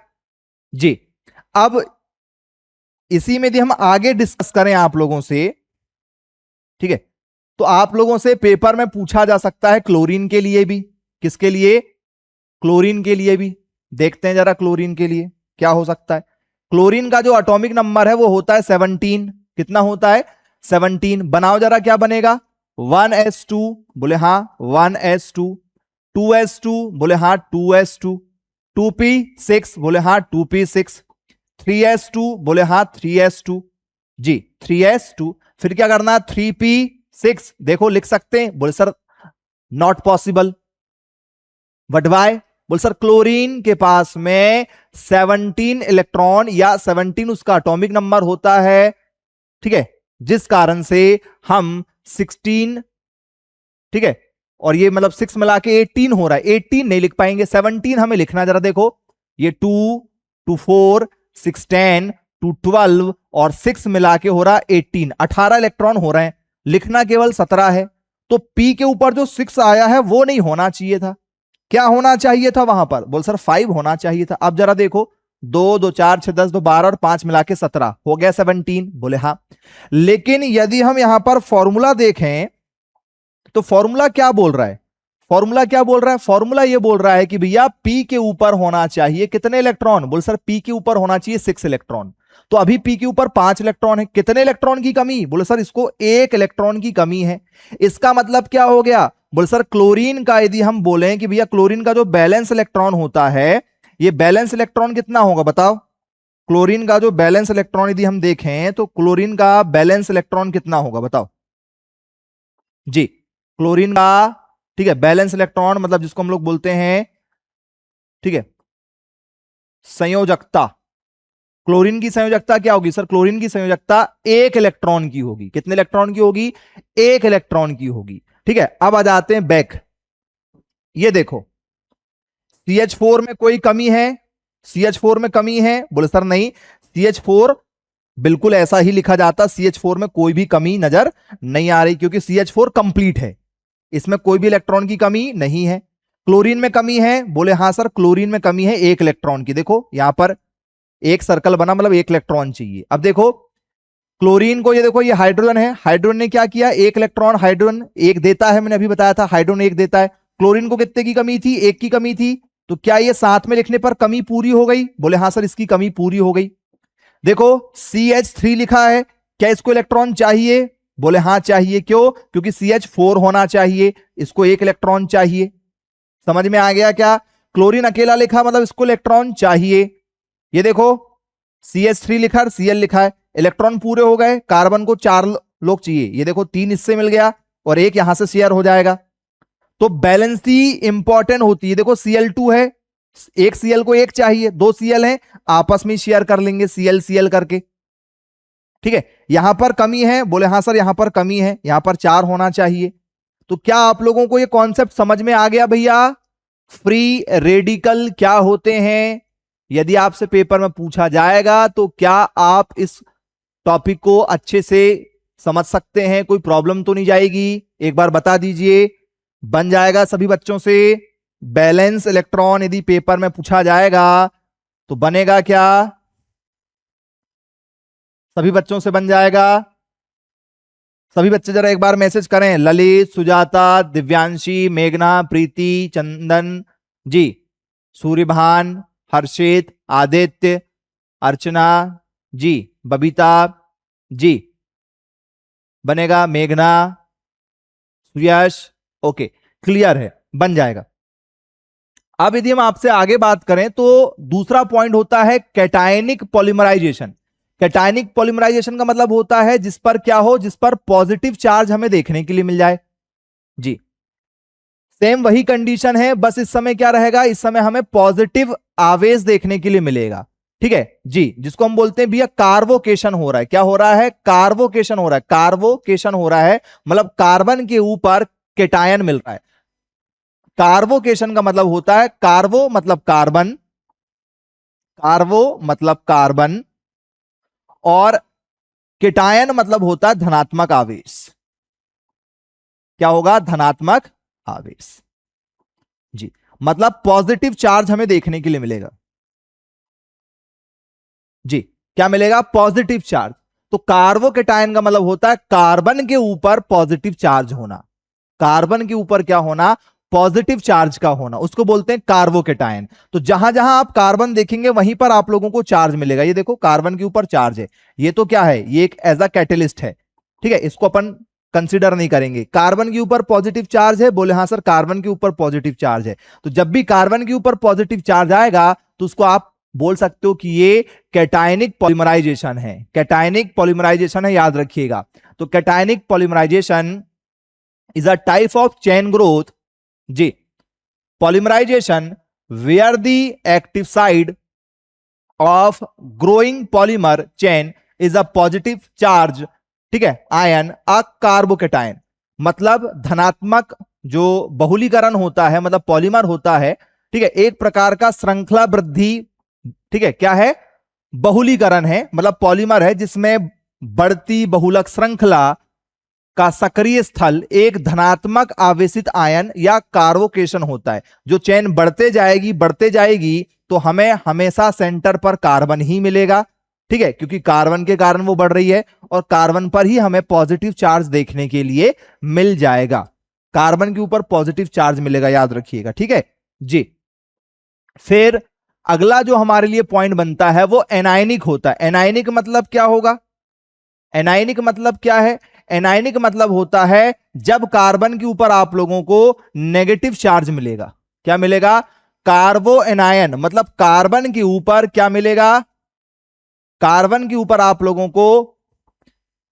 जी। अब इसी में यदि हम आगे डिस्कस करें आप लोगों से, ठीक है, तो आप लोगों से पेपर में पूछा जा सकता है क्लोरीन के लिए भी, किसके लिए, क्लोरीन के लिए भी, देखते हैं जरा क्लोरीन के लिए क्या हो सकता है। क्लोरीन का जो एटॉमिक नंबर है वो होता है 17, कितना होता है, 17। बनाओ जरा, क्या बनेगा, 1s2, बोले हाँ 1s2, 2s2, बोले हाँ 2s2, 2p6, बोले हाँ 2p6, 3s2, बोले हाँ 3s2 जी, 3s2। फिर क्या करना, 3p6, देखो लिख सकते हैं, बोले sir not possible, but why, बोल सर क्लोरीन के पास में 17 इलेक्ट्रॉन या 17 उसका एटॉमिक नंबर होता है, ठीक है, जिस कारण से हम 16, ठीक है, और ये मतलब 6 मिला के 18 हो रहा है, 18 नहीं लिख पाएंगे, 17 हमें लिखना, जरा देखो ये 2 2 4 6 10 2 12 और 6 मिला के हो रहा 18, 18 इलेक्ट्रॉन हो रहे हैं, लिखना केवल 17 है। तो P के ऊपर जो 6 आया है वो नहीं होना चाहिए था, क्या होना चाहिए था वहां पर, बोल सर 5 होना चाहिए था। अब जरा देखो 2 2 4 6 10 2 12 और 5 मिला के 17 हो गया 17, बोले हाँ। लेकिन यदि हम यहां पर फॉर्मूला देखें तो फॉर्मूला क्या बोल रहा है, फॉर्मूला क्या बोल रहा है, फॉर्मूला ये बोल रहा है कि भैया P के ऊपर होना चाहिए कितने इलेक्ट्रॉन, बोल सर P के ऊपर होना चाहिए 6 इलेक्ट्रॉन। तो अभी पी के ऊपर 5 इलेक्ट्रॉन है, कितने इलेक्ट्रॉन की कमी? बोले सर इसको 1 इलेक्ट्रॉन की कमी है। इसका मतलब क्या हो गया? बोले सर क्लोरीन का यदि हम बोले कि भैया क्लोरीन का जो बैलेंस इलेक्ट्रॉन होता है, ये बैलेंस इलेक्ट्रॉन कितना होगा बताओ? क्लोरीन का जो बैलेंस इलेक्ट्रॉन यदि हम देखें तो क्लोरीन का बैलेंस इलेक्ट्रॉन कितना होगा बताओ जी? क्लोरीन का, ठीक है, बैलेंस इलेक्ट्रॉन मतलब जिसको हम लोग बोलते हैं, ठीक है, संयोजकता। क्लोरीन की संयोजकता क्या होगी सर? क्लोरीन की संयोजकता 1 इलेक्ट्रॉन की होगी। कितने इलेक्ट्रॉन की होगी? 1 इलेक्ट्रॉन की होगी। ठीक है, अब आ जाते हैं बैक। ये देखो CH4 में कोई कमी है? CH4 में कमी है? बोले सर नहीं, CH4 बिल्कुल ऐसा ही लिखा जाता, CH4 में कोई भी कमी नजर नहीं आ रही क्योंकि CH4 कंप्लीट है, इसमें कोई भी इलेक्ट्रॉन की कमी नहीं है। क्लोरीन में कमी है? बोले हां सर क्लोरीन में कमी है 1 इलेक्ट्रॉन की। देखो यहां पर एक सर्कल बना, मतलब 1 इलेक्ट्रॉन चाहिए। अब देखो क्लोरीन को, ये देखो ये हाइड्रोजन है, हाइड्रोजन ने क्या किया? 1 इलेक्ट्रॉन हाइड्रोजन 1 देता है, मैंने अभी बताया था हाइड्रोजन 1 देता है। क्लोरीन को कितने की कमी थी? 1 की कमी थी। तो क्या ये साथ में लिखने पर कमी पूरी हो गई? बोले हां सर इसकी कमी पूरी हो गई। देखो CH3 लिखा है, क्या इसको इलेक्ट्रॉन चाहिए? बोले हां चाहिए। क्यों? क्योंकि CH4 होना चाहिए, इसको 1 इलेक्ट्रॉन चाहिए। समझ में आ गया क्या? क्लोरीन अकेला लिखा मतलब इसको इलेक्ट्रॉन चाहिए। ये देखो CH3 लिखा है, Cl लिखा है, इलेक्ट्रॉन पूरे हो गए। कार्बन को 4 लोग चाहिए, ये देखो 3 इससे मिल गया और 1 यहां से शेयर हो जाएगा। तो बैलेंस ही इंपॉर्टेंट होती है। देखो Cl2 है, एक Cl को 1 चाहिए, 2 Cl है, आपस में शेयर कर लेंगे Cl Cl करके। ठीक है, यहां पर कमी है? बोले हां सर यहां पर कमी है, यहां पर 4 होना चाहिए। तो क्या आप लोगों को यह कॉन्सेप्ट समझ में आ गया भैया? फ्री रेडिकल क्या होते हैं यदि आपसे पेपर में पूछा जाएगा तो क्या आप इस टॉपिक को अच्छे से समझ सकते हैं? कोई प्रॉब्लम तो नहीं जाएगी? एक बार बता दीजिए, बन जाएगा सभी बच्चों से? बैलेंस इलेक्ट्रॉन यदि पेपर में पूछा जाएगा तो बनेगा क्या? सभी बच्चों से बन जाएगा? सभी बच्चे जरा एक बार मैसेज करें। ललित, सुजाता, दिव्यांशी, मेघना, प्रीति, चंदन जी, सूर्यभान, हर्षित, आदित्य, अर्चना जी, बबीता जी, बनेगा? मेघना, यश, ओके, क्लियर है, बन जाएगा। अब यदि हम आपसे आगे बात करें तो दूसरा पॉइंट होता है कैटायनिक पॉलीमराइजेशन। कैटायनिक पॉलीमराइजेशन का मतलब होता है जिस पर क्या हो? जिस पर पॉजिटिव चार्ज हमें देखने के लिए मिल जाए जी। सेम वही कंडीशन है, बस इस समय क्या रहेगा? इस समय हमें पॉजिटिव आवेश देखने के लिए मिलेगा। ठीक है जी, जिसको हम बोलते हैं भैया कार्बोकेशन हो रहा है। क्या हो रहा है? कार्बोकेशन हो रहा है। कार्बोकेशन हो रहा है मतलब कार्बन के ऊपर केटायन मिल रहा है। कार्बोकेशन का मतलब होता है, कार्बो मतलब कार्बन, कार्बो मतलब कार्बन, और केटायन मतलब होता है धनात्मक आवेश। क्या होगा? धनात्मक आवेश जी, मतलब पॉजिटिव चार्ज हमें देखने के लिए मिलेगा जी। क्या मिलेगा? Positive charge. तो कार्बोकेटायन का मतलब होता है कार्बन के ऊपर पॉजिटिव चार्ज होना। कार्बन के ऊपर क्या होना? पॉजिटिव चार्ज का होना, उसको बोलते हैं कार्बोकेटायन। तो जहां जहां आप कार्बन देखेंगे वहीं पर आप लोगों को चार्ज मिलेगा। ये देखो कार्बन के ऊपर चार्ज है, ये तो क्या है? ये एक एज अ कैटेलिस्ट है। ठीक है, इसको अपन कंसीडर नहीं करेंगे। कार्बन के ऊपर पॉजिटिव चार्ज है, बोले हां सर कार्बन के ऊपर पॉजिटिव चार्ज है। तो जब भी कार्बन के ऊपर पॉजिटिव चार्ज आएगा तो उसको आप बोल सकते हो कि ये कैटायनिक पॉलीमराइजेशन है। कैटायनिक पॉलीमराइजेशन है, याद रखिएगा। तो cationic polymerization is a type of chain growth जी, polymerization where the active side of growing polymer chain is a positive charge, ठीक है, आयन a कार्बोकेटायन। मतलब धनात्मक जो बहुलीकरण होता है, मतलब पॉलीमर होता है, ठीक है, एक प्रकार का श्रृंखला वृद्धि, ठीक है, क्या है? बहुलीकरण है, मतलब पॉलीमर है जिसमें बढ़ती बहुलक श्रृंखला का सक्रिय स्थल एक धनात्मक आवेशित आयन या कार्बोकेशन होता है। जो चेन बढ़ते जाएगी तो हमें हमेशा सेंटर पर कार्बन ही मिलेगा। ठीक है, क्योंकि कार्बन के कारण वो बढ़ रही है और कार्बन पर ही हमें पॉजिटिव चार्ज देखने के लिए मिल जाएगा। कार्बन के ऊपर पॉजिटिव चार्ज मिलेगा, याद रखिएगा। ठीक है जी। फिर अगला जो हमारे लिए पॉइंट बनता है वो एनायनिक होता है। एनायनिक मतलब क्या होगा? एनायनिक मतलब क्या है? एनायनिक मतलब होता है जब कार्बन के ऊपर आप लोगों को नेगेटिव चार्ज मिलेगा। क्या मिलेगा? कार्बो एनायन मतलब कार्बन के ऊपर क्या मिलेगा? कार्बन के ऊपर आप लोगों को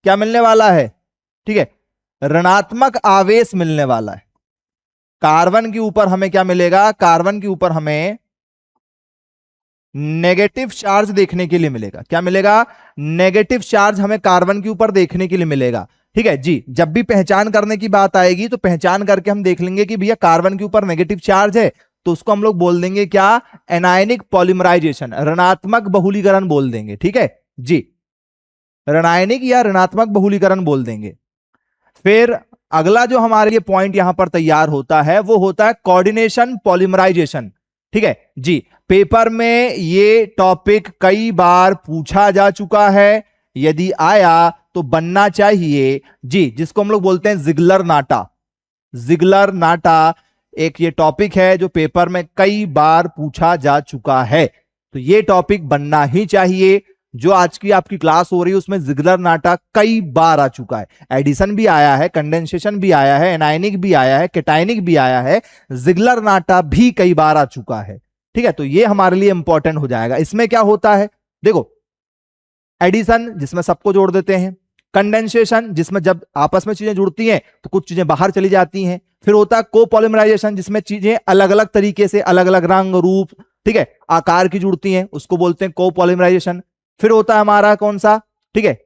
क्या मिलने वाला है? ठीक है, ऋणात्मक आवेश मिलने वाला है। कार्बन के ऊपर हमें क्या मिलेगा? कार्बन के ऊपर हमें नेगेटिव चार्ज देखने के लिए मिलेगा। क्या मिलेगा? नेगेटिव चार्ज हमें कार्बन के ऊपर देखने के लिए मिलेगा। ठीक है जी, जब भी पहचान करने की बात आएगी तो पहचान करके हम देख लेंगे कि भैया कार्बन के ऊपर नेगेटिव चार्ज है तो उसको हम लोग बोल देंगे क्या? एनायनिक पॉलीमराइजेशन, ऋणात्मक बहुलीकरण बोल देंगे। ठीक है जी, ऋणायनिक या ऋणात्मक बहुलीकरण बोल देंगे। फिर अगला जो हमारे लिए पॉइंट यहां पर तैयार होता है वो होता है कोऑर्डिनेशन पॉलीमराइजेशन। ठीक है जी, पेपर में ये टॉपिक कई बार पूछा जा चुका है, यदि आया तो बनना चाहिए जी, जिसको हम लोग बोलते हैं जिगलर नाटा। जिगलर नाटा एक ये टॉपिक है जो पेपर में कई बार पूछा जा चुका है, तो ये टॉपिक बनना ही चाहिए। जो आज की आपकी क्लास हो रही है उसमें जिगलर नाटा कई बार आ चुका है। एडिशन भी आया है, कंडेंसेशन भी आया है, एनायनिक भी आया है, केटायनिक भी आया है, जिगलर नाटा भी कई बार आ चुका है। ठीक है, तो ये हमारे लिए इंपॉर्टेंट हो जाएगा। इसमें क्या होता है देखो, एडिशन जिसमें सबको जोड़ देते हैं, कंडेंसेशन जिसमें जब आपस में चीजें जुड़ती हैं तो कुछ चीजें बाहर चली जाती हैं, फिर होता है कोपॉलीमराइजेशन जिसमें चीजें अलग अलग तरीके से अलग अलग रंग रूप, ठीक है, आकार की जुड़ती हैं, उसको बोलते हैं कोपॉलीमराइजेशन। फिर होता है हमारा कौन सा? ठीक है,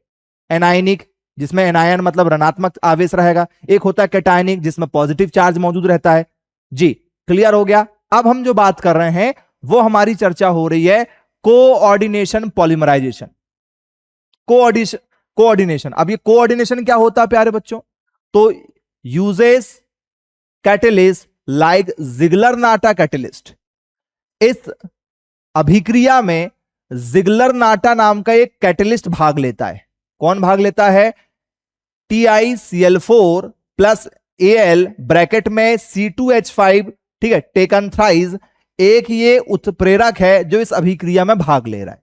एनायनिक जिसमें एनायन मतलब ऋणात्मक आवेश रहेगा। एक होता है कैटायनिक जिसमें पॉजिटिव चार्ज मौजूद रहता है। जी क्लियर हो गया। अब हम जो बात कर रहे हैं वो हमारी चर्चा हो रही है कोऑर्डिनेशन पॉलीमराइजेशन। कोऑर्डिनेशन, अब ये कोऑर्डिनेशन क्या होता है प्यारे बच्चों? तो यूजेस कैटेलिस्ट लाइक जिगलर नाटा कैटेलिस्ट। इस अभिक्रिया में जिगलर नाटा नाम का एक कैटेलिस्ट भाग लेता है। कौन भाग लेता है? TiCl4 प्लस Al ब्रैकेट में C2H5, ठीक है, टेकन थ्राइज, एक ये उत्प्रेरक है जो इस अभिक्रिया में भाग ले रहा है।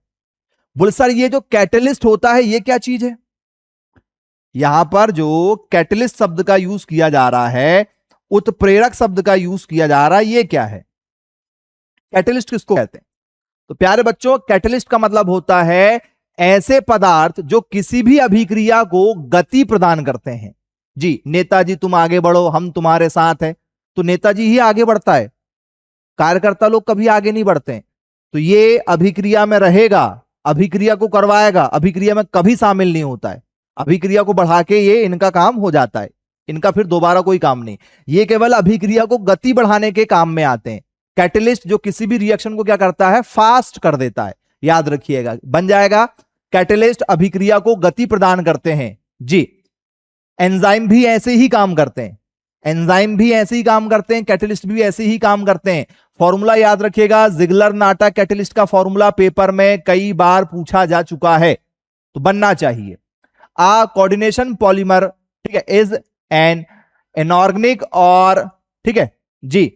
बोल सर ये जो कैटेलिस्ट होता है ये क्या चीज है? यहां पर जो कैटेलिस्ट शब्द का यूज किया जा रहा है, उत्प्रेरक शब्द का यूज किया जा रहा है, ये क्या है? कैटेलिस्ट किसको कहते हैं? तो प्यारे बच्चों कैटेलिस्ट का मतलब होता है ऐसे पदार्थ जो किसी भी अभिक्रिया को गति प्रदान करते हैं। जी, नेताजी तुम आगे बढ़ो हम तुम्हारे साथ हैं, तो नेताजी ही आगे बढ़ता है, कार्यकर्ता लोग कभी आगे नहीं बढ़ते हैं। तो ये अभिक्रिया में रहेगा, अभिक्रिया को करवाएगा, अभिक्रिया में कभी शामिल नहीं होता है। अभिक्रिया को बढ़ा के ये इनका काम हो जाता है, इनका फिर दोबारा कोई काम नहीं। ये केवल अभिक्रिया को गति बढ़ाने के काम में आते हैं। कैटेलिस्ट जो किसी भी रिएक्शन को क्या करता है? फास्ट कर देता है। याद रखिएगा, बन जाएगा कैटेलिस्ट अभिक्रिया को गति प्रदान करते हैं। जी, एंजाइम भी ऐसे ही काम करते हैं, एंजाइम भी ऐसे ही काम करते हैं, कैटेलिस्ट भी ऐसे ही काम करते हैं। फॉर्मूला याद रखिएगा, जिगलर नाटा कैटेलिस्ट का फॉर्मूला पेपर में कई बार पूछा जा चुका है, तो बनना चाहिए। कोऑर्डिनेशन पॉलीमर, ठीक है, इज एन इनऑर्गेनिक और, ठीक है जी,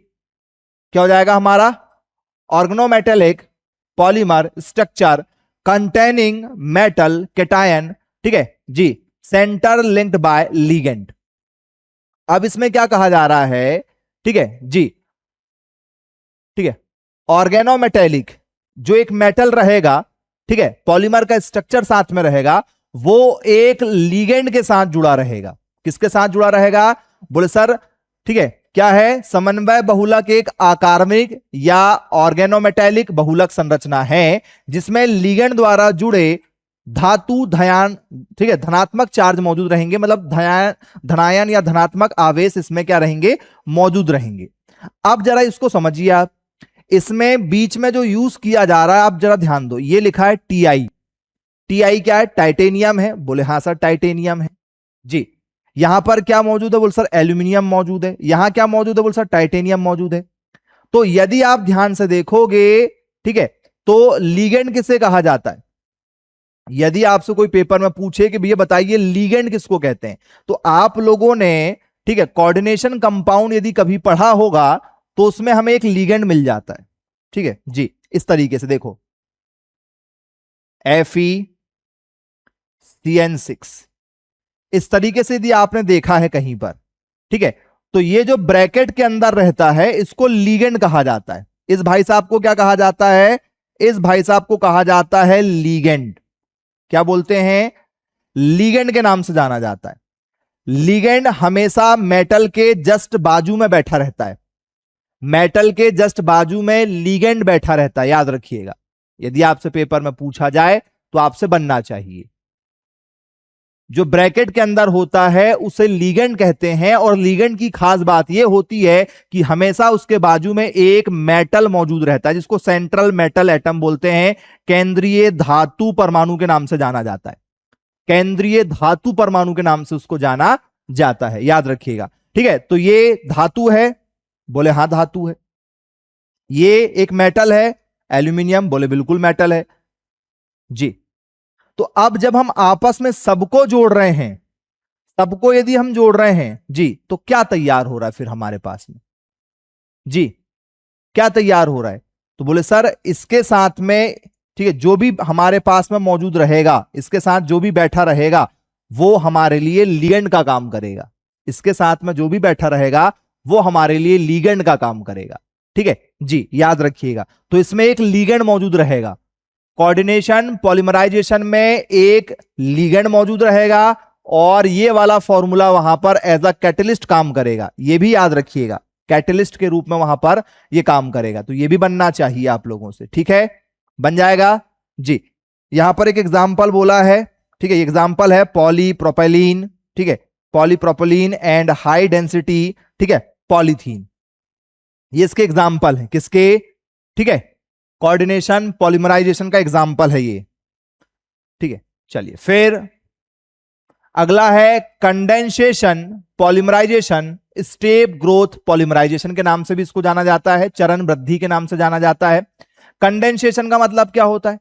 क्या हो जाएगा हमारा? Organometallic polymer structure containing metal cation, ठीक है जी, सेंटर लिंक्ड बाय लिगेंड। अब इसमें क्या कहा जा रहा है? ठीक है जी, ठीक है, ऑर्गेनोमेटेलिक जो एक मेटल रहेगा, ठीक है, पॉलीमर का स्ट्रक्चर साथ में रहेगा, वो एक लिगेंड के साथ जुड़ा रहेगा। किसके साथ जुड़ा रहेगा? बोले सर, ठीक है, क्या है? समन्वय बहुलक एक आकार्मिक या ऑर्गेनोमेटेलिक बहुलक संरचना है जिसमें लिगेंड द्वारा जुड़े धातु धयान, ठीक है, धनात्मक चार्ज मौजूद रहेंगे, मतलब धनायन या धनात्मक आवेश इसमें क्या रहेंगे? मौजूद रहेंगे। अब जरा इसको समझिए आप, इसमें बीच में जो यूज किया जा रहा है आप जरा ध्यान दो, ये लिखा है Ti। Ti क्या है? टाइटेनियम है। बोले हाँ सर टाइटेनियम है जी। यहां पर क्या मौजूद है? बोल सर एल्यूमिनियम मौजूद है। यहां क्या मौजूद है? बोल सर टाइटेनियम मौजूद है। तो यदि आप ध्यान से देखोगे, ठीक है, तो लिगेंड किसे कहा जाता है? यदि आपसे कोई पेपर में पूछे कि भैया बताइए लिगेंड किसको कहते हैं, तो आप लोगों ने, ठीक है, कोऑर्डिनेशन कंपाउंड यदि कभी पढ़ा होगा तो उसमें हमें एक लिगेंड मिल जाता है। ठीक है जी, इस तरीके से देखो, FeCN6 इस तरीके से यदि आपने देखा है कहीं पर, ठीक है, तो ये जो ब्रैकेट के अंदर रहता है इसको लीगेंड कहा जाता है। इस भाई साहब को क्या कहा जाता है? इस भाई साहब को कहा जाता है लीगेंड। क्या बोलते हैं? लीगेंड के नाम से जाना जाता है। लीगेंड हमेशा मेटल के जस्ट बाजू में बैठा रहता है। मेटल के जस्ट बाजू में लीगेंड बैठा रहता है, याद रखिएगा। यदि आपसे पेपर में पूछा जाए तो आपसे बनना चाहिए। जो ब्रैकेट के अंदर होता है उसे लीगेंड कहते हैं, और लीगेंड की खास बात यह होती है कि हमेशा उसके बाजू में एक मेटल मौजूद रहता है, जिसको सेंट्रल मेटल एटम बोलते हैं। केंद्रीय धातु परमाणु के नाम से जाना जाता है। केंद्रीय धातु परमाणु के नाम से उसको जाना जाता है, याद रखिएगा। ठीक है, तो ये धातु है, बोले हां धातु है। ये एक मेटल है, एल्यूमिनियम, बोले बिल्कुल मेटल है जी। तो अब जब हम आपस में सबको जोड़ रहे हैं, सबको यदि हम जोड़ रहे हैं जी, तो क्या तैयार हो रहा है फिर हमारे पास में जी? क्या तैयार हो रहा है? तो बोले सर इसके साथ में, ठीक है, जो भी हमारे पास में मौजूद रहेगा, इसके साथ जो भी बैठा रहेगा वो हमारे लिए लीगेंड का काम करेगा। इसके साथ में जो भी बैठा रहेगा वो हमारे लिए लीगेंड का काम करेगा। ठीक है जी, याद रखिएगा। तो इसमें एक लीगेंड मौजूद रहेगा। कोऑर्डिनेशन पॉलीमराइजेशन में एक लीगेंड मौजूद रहेगा, और ये वाला फॉर्मूला वहां पर एज अ कैटलिस्ट काम करेगा। ये भी याद रखिएगा, कैटलिस्ट के रूप में वहां पर ये काम करेगा। तो ये भी बनना चाहिए आप लोगों से। ठीक है, बन जाएगा जी। यहां पर एक एग्जाम्पल बोला है, ठीक है, एग्जाम्पल है पॉलीप्रोपेलीन। ठीक है, पॉलीप्रोपेलीन एंड हाई डेंसिटी, ठीक है, पॉलीथीन। ये इसके एग्जाम्पल है, किसके? ठीक है, कोऑर्डिनेशन पॉलीमराइजेशन का एग्जाम्पल है ये। ठीक है, चलिए फिर अगला है condensation polymerization, step growth polymerization के नाम से भी इसको जाना जाता है, चरण वृद्धि के नाम से जाना जाता है। कंडेंसेशन का मतलब क्या होता है?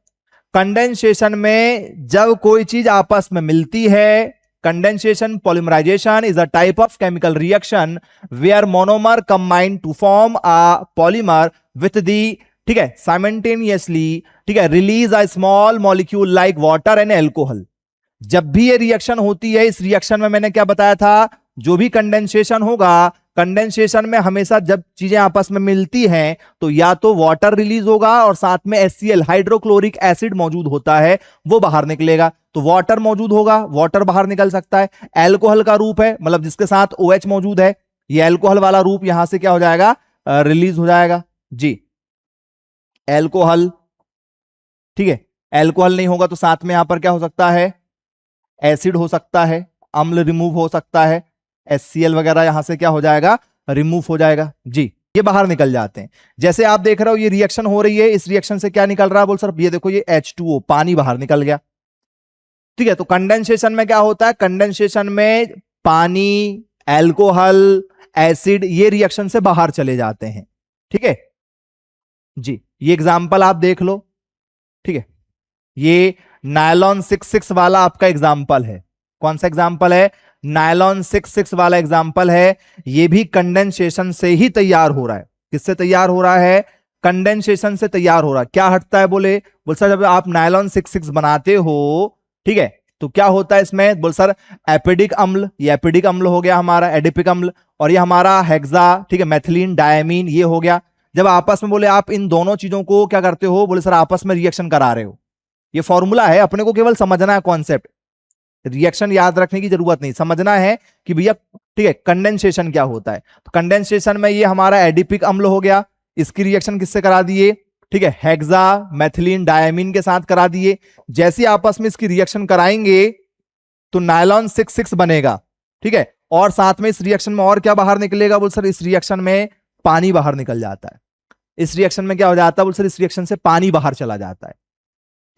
कंडेंसेशन में जब कोई चीज आपस में मिलती है, condensation polymerization is a type of chemical reaction where monomer combine to form a polymer with the, ठीक है, साइमल्टेनियसली, ठीक है, release a small molecule like water and alcohol. जब भी ये रिएक्शन होती है, इस रिएक्शन में मैंने क्या बताया था, जो भी कंडेंसेशन होगा, कंडेंसेशन में हमेशा जब चीजें आपस में मिलती हैं तो या तो वाटर रिलीज होगा और साथ में HCl हाइड्रोक्लोरिक एसिड मौजूद होता है, वो बाहर निकलेगा। तो वाटर मौजूद होगा, वाटर बाहर निकल सकता है। एल्कोहल का रूप है, मतलब जिसके साथ OH मौजूद है, ये एल्कोहल वाला रूप यहां से क्या हो जाएगा, रिलीज हो जाएगा जी, एल्कोहल। ठीक है, एल्कोहल नहीं होगा तो साथ में यहां पर क्या हो सकता है, एसिड हो सकता है, अम्ल रिमूव हो सकता है, HCl वगैरह यहां से क्या हो जाएगा, रिमूव हो जाएगा जी, ये बाहर निकल जाते हैं। जैसे आप देख रहे हो ये रिएक्शन हो रही है, इस रिएक्शन से क्या निकल रहा है, बोल सर ये देखो ये H2O पानी बाहर निकल गया। ठीक है, तो कंडेंसेशन में क्या होता है, कंडेंसेशन में पानी, एल्कोहल, एसिड, ये रिएक्शन से बाहर चले जाते हैं। ठीक है जी, ये एग्जाम्पल आप देख लो। ठीक है, ये नायलॉन 66 वाला आपका एग्जाम्पल है। कौन सा एग्जाम्पल है? नायलॉन 66 वाला एग्जाम्पल है। ये भी कंडेंसेशन से ही तैयार हो रहा है। किससे तैयार हो रहा है? कंडेंसेशन से तैयार हो रहा है। क्या हटता है? बोले सर जब आप नायलॉन 66 बनाते हो, ठीक है, तो क्या होता है इसमें? बोल सर एपिडिक अम्ल, ये एपिडिक अम्ल हो गया हमारा, एडिपिक अम्ल, और ये हमारा हेक्सा, ठीक है, मेथिलीन डायमीन, ये हो गया। जब आपस में बोले आप इन दोनों चीजों को क्या करते हो, बोले सर आपस में रिएक्शन करा रहे हो। ये फॉर्मूला है, अपने को केवल समझना है कॉन्सेप्ट, रिएक्शन याद रखने की जरूरत नहीं, समझना है कि भैया ठीक है कंडेंसेशन क्या होता है। तो कंडेंसेशन में ये हमारा एडिपिक अम्ल हो गया, इसकी रिएक्शन किससे करा दिए, ठीक है, हेक्सा मेथिलीन डायमीन के साथ करा दिए। जैसे आपस में इसकी रिएक्शन कराएंगे तो नायलॉन 66 बनेगा। ठीक है, और साथ में इस रिएक्शन में और क्या बाहर निकलेगा? बोल सर इस रिएक्शन में पानी बाहर निकल जाता है। इस रिएक्शन में क्या हो जाता है? बोल सर इस रिएक्शन से पानी बाहर चला जाता है।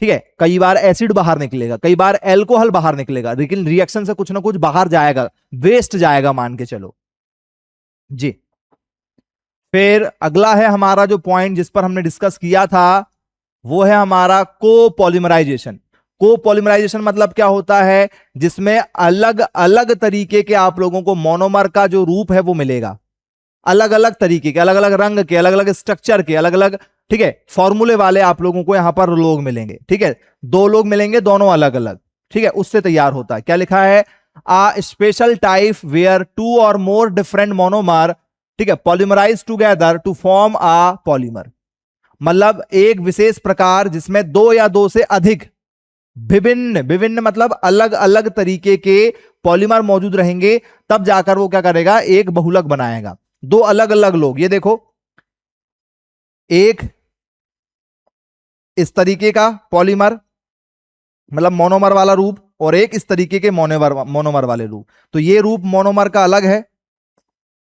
ठीक है, कई बार एसिड बाहर निकलेगा, कई बार एल्कोहल बाहर निकलेगा, लेकिन रिएक्शन से कुछ ना कुछ बाहर जाएगा, वेस्ट जाएगा, मान के चलो जी। फिर अगला है हमारा जो पॉइंट जिस पर हमने डिस्कस किया था, वो है हमारा कोपॉलीमराइजेशन। कोपॉलीमराइजेशन मतलब क्या होता है? जिसमें अलग अलग तरीके के आप लोगों को मोनोमर का जो रूप है वो मिलेगा, अलग अलग तरीके के, अलग अलग रंग के, अलग अलग स्ट्रक्चर के, अलग अलग ठीक है, फॉर्मूले वाले आप लोगों को यहां पर लोग मिलेंगे, ठीक है, दो लोग मिलेंगे, दोनों अलग अलग, ठीक है, उससे तैयार होता है। क्या लिखा है? A special type where two और मोर डिफरेंट मोनोमर, ठीक है, polymerize together to form a polymer. मतलब एक विशेष प्रकार जिसमें दो या दो से अधिक विभिन्न विभिन्न मतलब अलग अलग तरीके के पॉलीमर मौजूद रहेंगे, तब जाकर वो क्या करेगा, एक बहुलक बनाएगा। दो अलग अलग लोग, ये देखो, एक इस तरीके का पॉलीमर मतलब मोनोमर वाला रूप, और एक इस तरीके के मोनोमर वाले रूप। तो ये रूप मोनोमर का अलग है,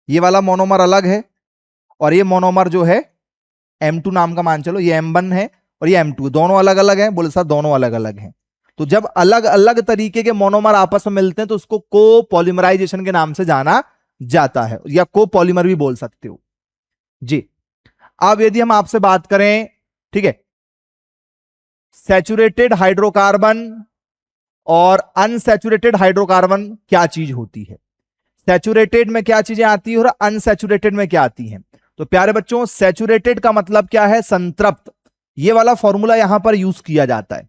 ये वाला मोनोमर अलग है, और ये मोनोमर जो है M2 नाम का मान चलो, ये M1 है और ये M2, दोनों अलग अलग हैं। बोले सर दोनों अलग अलग हैं। तो जब अलग अलग तरीके के मोनोमर आपस में मिलते हैं तो उसको को पॉलीमराइजेशन के नाम से जाना जाता है, या को पॉलीमर भी बोल सकते हो जी। अब यदि हम आपसे बात करें, ठीक है, सैचुरेटेड हाइड्रोकार्बन और अनसैचुरेटेड हाइड्रोकार्बन क्या चीज होती है, सैचुरेटेड में क्या चीजें आती है और अनसैचुरेटेड में क्या आती हैं। तो प्यारे बच्चों, सैचुरेटेड का मतलब क्या है, संतृप्त। ये वाला फॉर्मूला यहां पर यूज किया जाता है,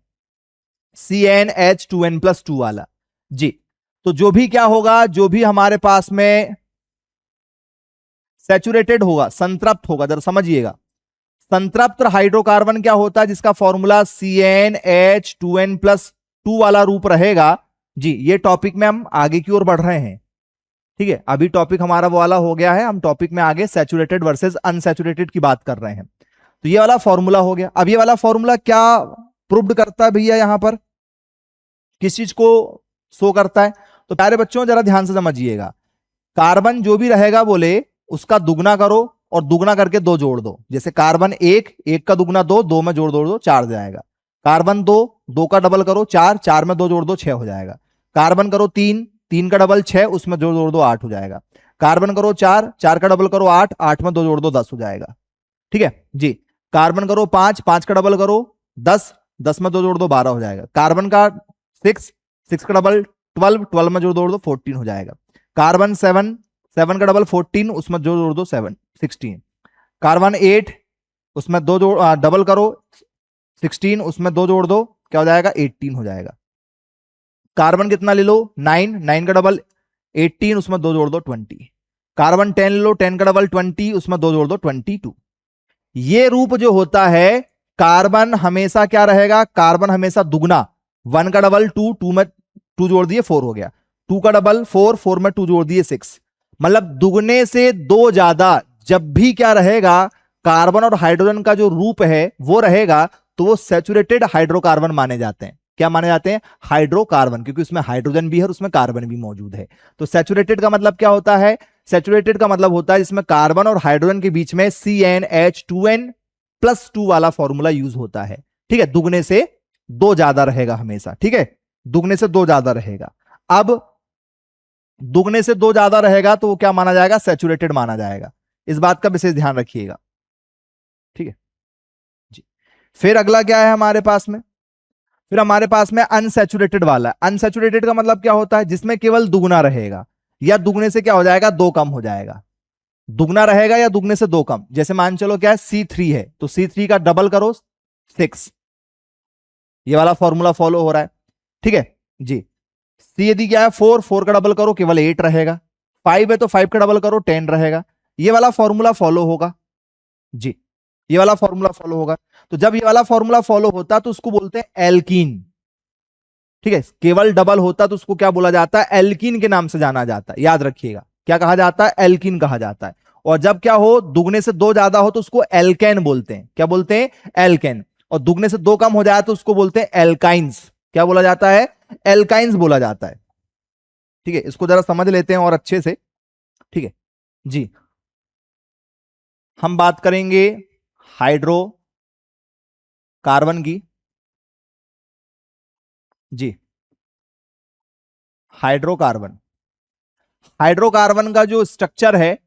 CnH2n+2 वाला जी। तो जो भी क्या होगा, जो भी हमारे पास में सैचुरेटेड होगा, संतृप्त होगा, जरा समझिएगा, संतृप्त हाइड्रोकार्बन क्या होता है, जिसका फॉर्मूला CnH2n+2 वाला रूप रहेगा जी। ये टॉपिक में हम आगे की ओर बढ़ रहे हैं, ठीक है, अभी टॉपिक हमारा वो वाला हो गया है, हम टॉपिक में आगे सैचुरेटेड वर्सेस अनसैचुरेटेड की बात कर रहे हैं। तो ये वाला फॉर्मूला हो गया। अब ये वाला फॉर्मूला क्या प्रूव्ड करता है भैया, यहां पर किस चीज को शो करता है? तो प्यारे बच्चों जरा ध्यान से समझिएगा, कार्बन जो भी रहेगा बोले उसका दुगना करो और दुगना करके दो जोड़ दो। जैसे कार्बन एक, एक का दुगना दो, दो में जोड़ दो, चार जाएगा। कार्बन दो, दो का डबल करो चार, चार में दो जोड़ दो, छह हो जाएगा। कार्बन करो तीन, तीन का डबल छह, उसमें दो जोड़ दो, आठ हो जाएगा। कार्बन करो चार, चार का डबल करो आठ, आठ में दो जोड़ दो, 10 हो जाएगा, ठीक है जी। कार्बन करो पांच, पांच का डबल करो 10, 10 में दो जोड़ दो, 12 हो जाएगा। कार्बन का सिक्स, सिक्स का डबल 12, 12 में जो जोड़ दो 14 हो जाएगा। कार्बन सेवन, सेवन का डबल 14, उसमें जो जोड़ दो 7, 16। कार्बन 8, उसमें दो जोड़ डबल करो 16, उसमें दो जोड़ दो, क्या हो जाएगा, 18 हो जाएगा। कार्बन कितना ले लो 9, 9 का डबल 18, उसमें दो जोड़ दो 20। कार्बन 10 ले लो, 10 का डबल 20, उसमें दो जोड़ दो 22। ये रूप जो होता है, कार्बन हमेशा क्या रहेगा, कार्बन हमेशा दुगना, 1 का डबल 2, 2 में 2 जोड़ दिए 4 हो गया। 2 का डबल 4, 4 में 2 जोड़ दिए 6। मतलब दुगने से दो ज्यादा जब भी क्या रहेगा, कार्बन और हाइड्रोजन का जो रूप है वो रहेगा, तो वो सैचुरेटेड हाइड्रोकार्बन माने जाते हैं। क्या माने जाते हैं? हाइड्रोकार्बन, क्योंकि उसमें हाइड्रोजन भी है और उसमें कार्बन भी मौजूद है। तो सैचुरेटेड का मतलब क्या होता है? सैचुरेटेड का मतलब होता है जिसमें कार्बन और हाइड्रोजन के बीच में CnH2n+2 वाला फॉर्मूला यूज होता है, ठीक है। दुगने से दो ज्यादा रहेगा हमेशा, ठीक है, दुगने से दो ज्यादा रहेगा। अब दुगने से दो ज्यादा रहेगा तो वो क्या माना जाएगा? सैचुरेटेड माना जाएगा। इस बात का विशेष ध्यान रखिएगा, ठीक है जी। फिर अगला क्या है हमारे पास में? फिर हमारे पास में अनसैचुरेटेड वाला है। अनसैचुरेटेड का मतलब क्या होता है? जिसमें केवल दुगना रहेगा, या दुगने से क्या हो जाएगा, दो कम हो जाएगा। दुगना रहेगा या दुगने से दो कम। जैसे मान चलो क्या है, C3 है, तो C3 का डबल करो 6। ये वाला फॉर्मूला फॉलो हो रहा है, ठीक है जी। सी यदि क्या है 4, 4 का डबल करो केवल 8 रहेगा। 5 है तो 5 का डबल करो 10 रहेगा। ये वाला फॉर्मूला फॉलो होगा जी, ये वाला फॉर्मूला फॉलो होगा। तो जब ये वाला फॉर्मूला फॉलो होता तो उसको बोलते हैं एल्कीन, ठीक है। केवल डबल होता तो उसको क्या बोला जाता है? एल्कीन के नाम से जाना जाता है। याद रखिएगा, क्या कहा जाता है? एल्कीन कहा जाता है। और जब क्या हो, दुगने से दो ज्यादा हो तो उसको एल्केन बोलते हैं। क्या बोलते हैं? एल्केन। और दुगने से दो कम हो जाए तो उसको बोलते हैं एल्काइंस। क्या बोला जाता है? एल्काइंस बोला जाता है, ठीक है। इसको जरा समझ लेते हैं और अच्छे से, ठीक है जी। हम बात करेंगे हाइड्रो कार्बन की जी। हाइड्रोकार्बन, हाइड्रोकार्बन का जो स्ट्रक्चर है,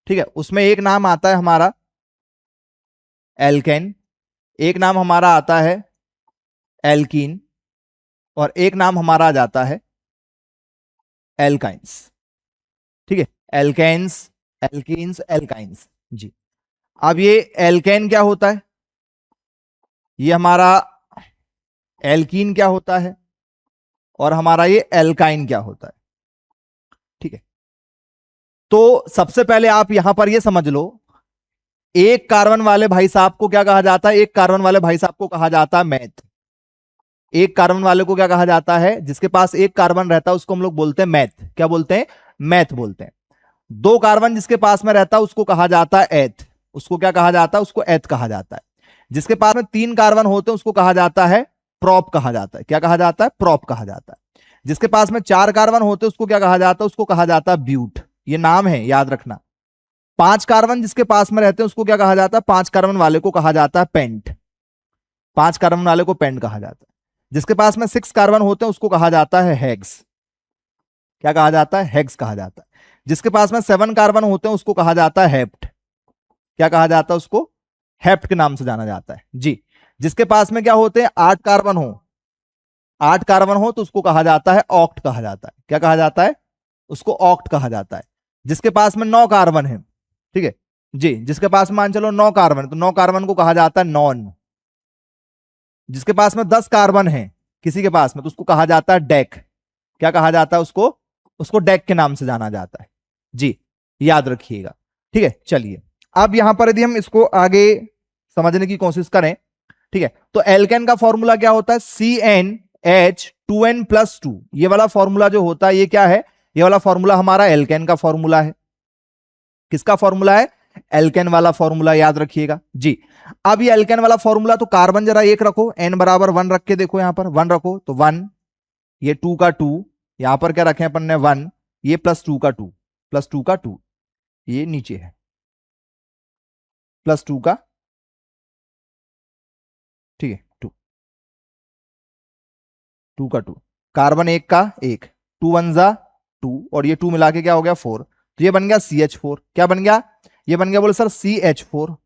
ठीक है, उसमें एक नाम आता है हमारा एल्केन, एक नाम हमारा आता है एल्कीन, और एक नाम हमारा आ जाता है एल्काइंस, ठीक है। एल्केन्स, एल्कीन्स, एल्काइंस जी। अब ये एल्केन क्या होता है? ये हमारा एल्कीन क्या होता है और हमारा ये एल्काइन क्या होता है। ठीक है, तो सबसे पहले आप यहां पर ये समझ लो, एक कार्बन वाले भाई साहब को क्या कहा जाता है, एक कार्बन वाले भाई साहब को कहा जाता है मैथ। एक कार्बन वाले को क्या कहा जाता है, जिसके पास एक कार्बन रहता है उसको हम लोग बोलते हैं मैथ। क्या बोलते हैं, मैथ बोलते हैं। दो कार्बन जिसके पास में रहता है उसको कहा जाता है एथ। उसको क्या कहा जाता है, उसको एथ कहा जाता है। जिसके पास में तीन कार्बन होते हैं उसको कहा जाता है प्रॉप कहा जाता है। क्या कहा जाता है, प्रॉप कहा जाता है। जिसके पास में चार कार्बन होते हैं उसको क्या कहा जाता है, उसको कहा जाता है ब्यूट। ये नाम है, याद रखना। पांच कार्बन जिसके पास में रहते हैं उसको क्या कहा जाता है, पांच कार्बन वाले को कहा जाता है पेंट। पांच कार्बन वाले को पेंट कहा जाता है। जिसके पास में सिक्स कार्बन होते हैं उसको कहा जाता है हेक्स। क्या कहा जाता है, हेक्स कहा जाता है। जिसके पास में सेवन कार्बन होते हैं उसको कहा जाता है हेप्ट। क्या कहा जाता है, उसको हेप्ट के नाम से जाना जाता है जी। जिसके पास में क्या होते हैं, आठ कार्बन हो, आठ कार्बन हो तो उसको कहा जाता है ऑक्ट कहा जाता है। क्या कहा जाता है, उसको ऑक्ट कहा जाता है। जिसके पास में नौ कार्बन है, ठीक है जी, जिसके पास मान चलो नौ कार्बन, तो नौ कार्बन को कहा जाता है नॉन। जिसके पास में 10 कार्बन है किसी के पास में, तो उसको कहा जाता है डेक। क्या कहा जाता है उसको, उसको डेक के नाम से जाना जाता है जी, याद रखिएगा। ठीक है, चलिए अब यहां पर यदि हम इसको आगे समझने की कोशिश करें, ठीक है, तो एल्केन का फॉर्मूला क्या होता है, CnH2n+2। ये वाला फॉर्मूला जो होता है ये क्या है, ये वाला फॉर्मूला हमारा एल्केन का फॉर्मूला है। किसका फॉर्मूला है, एल्केन वाला फॉर्मूला, याद रखिएगा जी। अब ये एल्केन वाला फॉर्मूला, तो कार्बन जरा एक रखो, n बराबर 1 रख के देखो, यहां पर 1 रखो तो 1, ये 2 का 2, यहां पर क्या रखे अपन ने 1, ये +2 का 2, +2 का 2, ये नीचे है +2 का, ठीक है 2, 2 का 2, कार्बन एक का एक, 2 1 जा 2, और ये 2 मिला के क्या हो गया 4, तो ये बन गया CH4। क्या बन गया, ये बन गया, बोले सर CH4।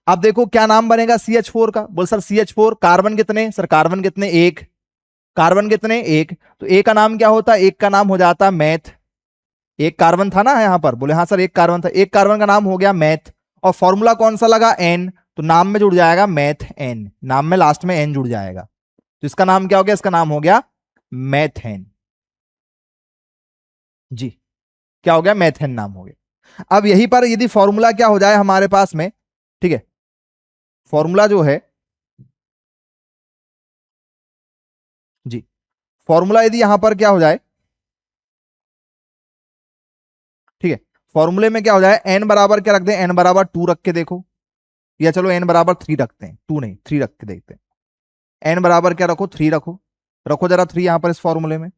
अब देखो क्या नाम बनेगा CH4 का, बोल सर CH4, कार्बन कितने, सर कार्बन कितने, एक, कार्बन कितने, एक, तो एक का नाम क्या होता है, एक का नाम हो जाता है मैथ। एक कार्बन था ना यहां पर, बोले हाँ सर एक कार्बन था, एक कार्बन का नाम हो गया मैथ। और फॉर्मूला कौन सा लगा, एन, तो नाम में जुड़ जाएगा मैथ एन, नाम में लास्ट में एन जुड़ जाएगा, तो इसका नाम क्या हो गया, इसका नाम हो गया मैथेन जी। क्या हो गया, मैथेन नाम हो गया। अब यहीं पर यदि फॉर्मूला क्या हो जाए हमारे पास में, ठीक है, फॉर्मूला जो है जी, फॉर्मूला यदि यहां पर क्या हो जाए, ठीक है, फॉर्मूले में क्या हो जाए, एन बराबर क्या रख दें, एन बराबर 2 रख के देखो, या चलो एन बराबर 3 रखते हैं, 2 नहीं 3 रख के देखते हैं। एन बराबर क्या रखो, 3 रखो, रखो जरा 3 यहां पर इस फॉर्मूले में,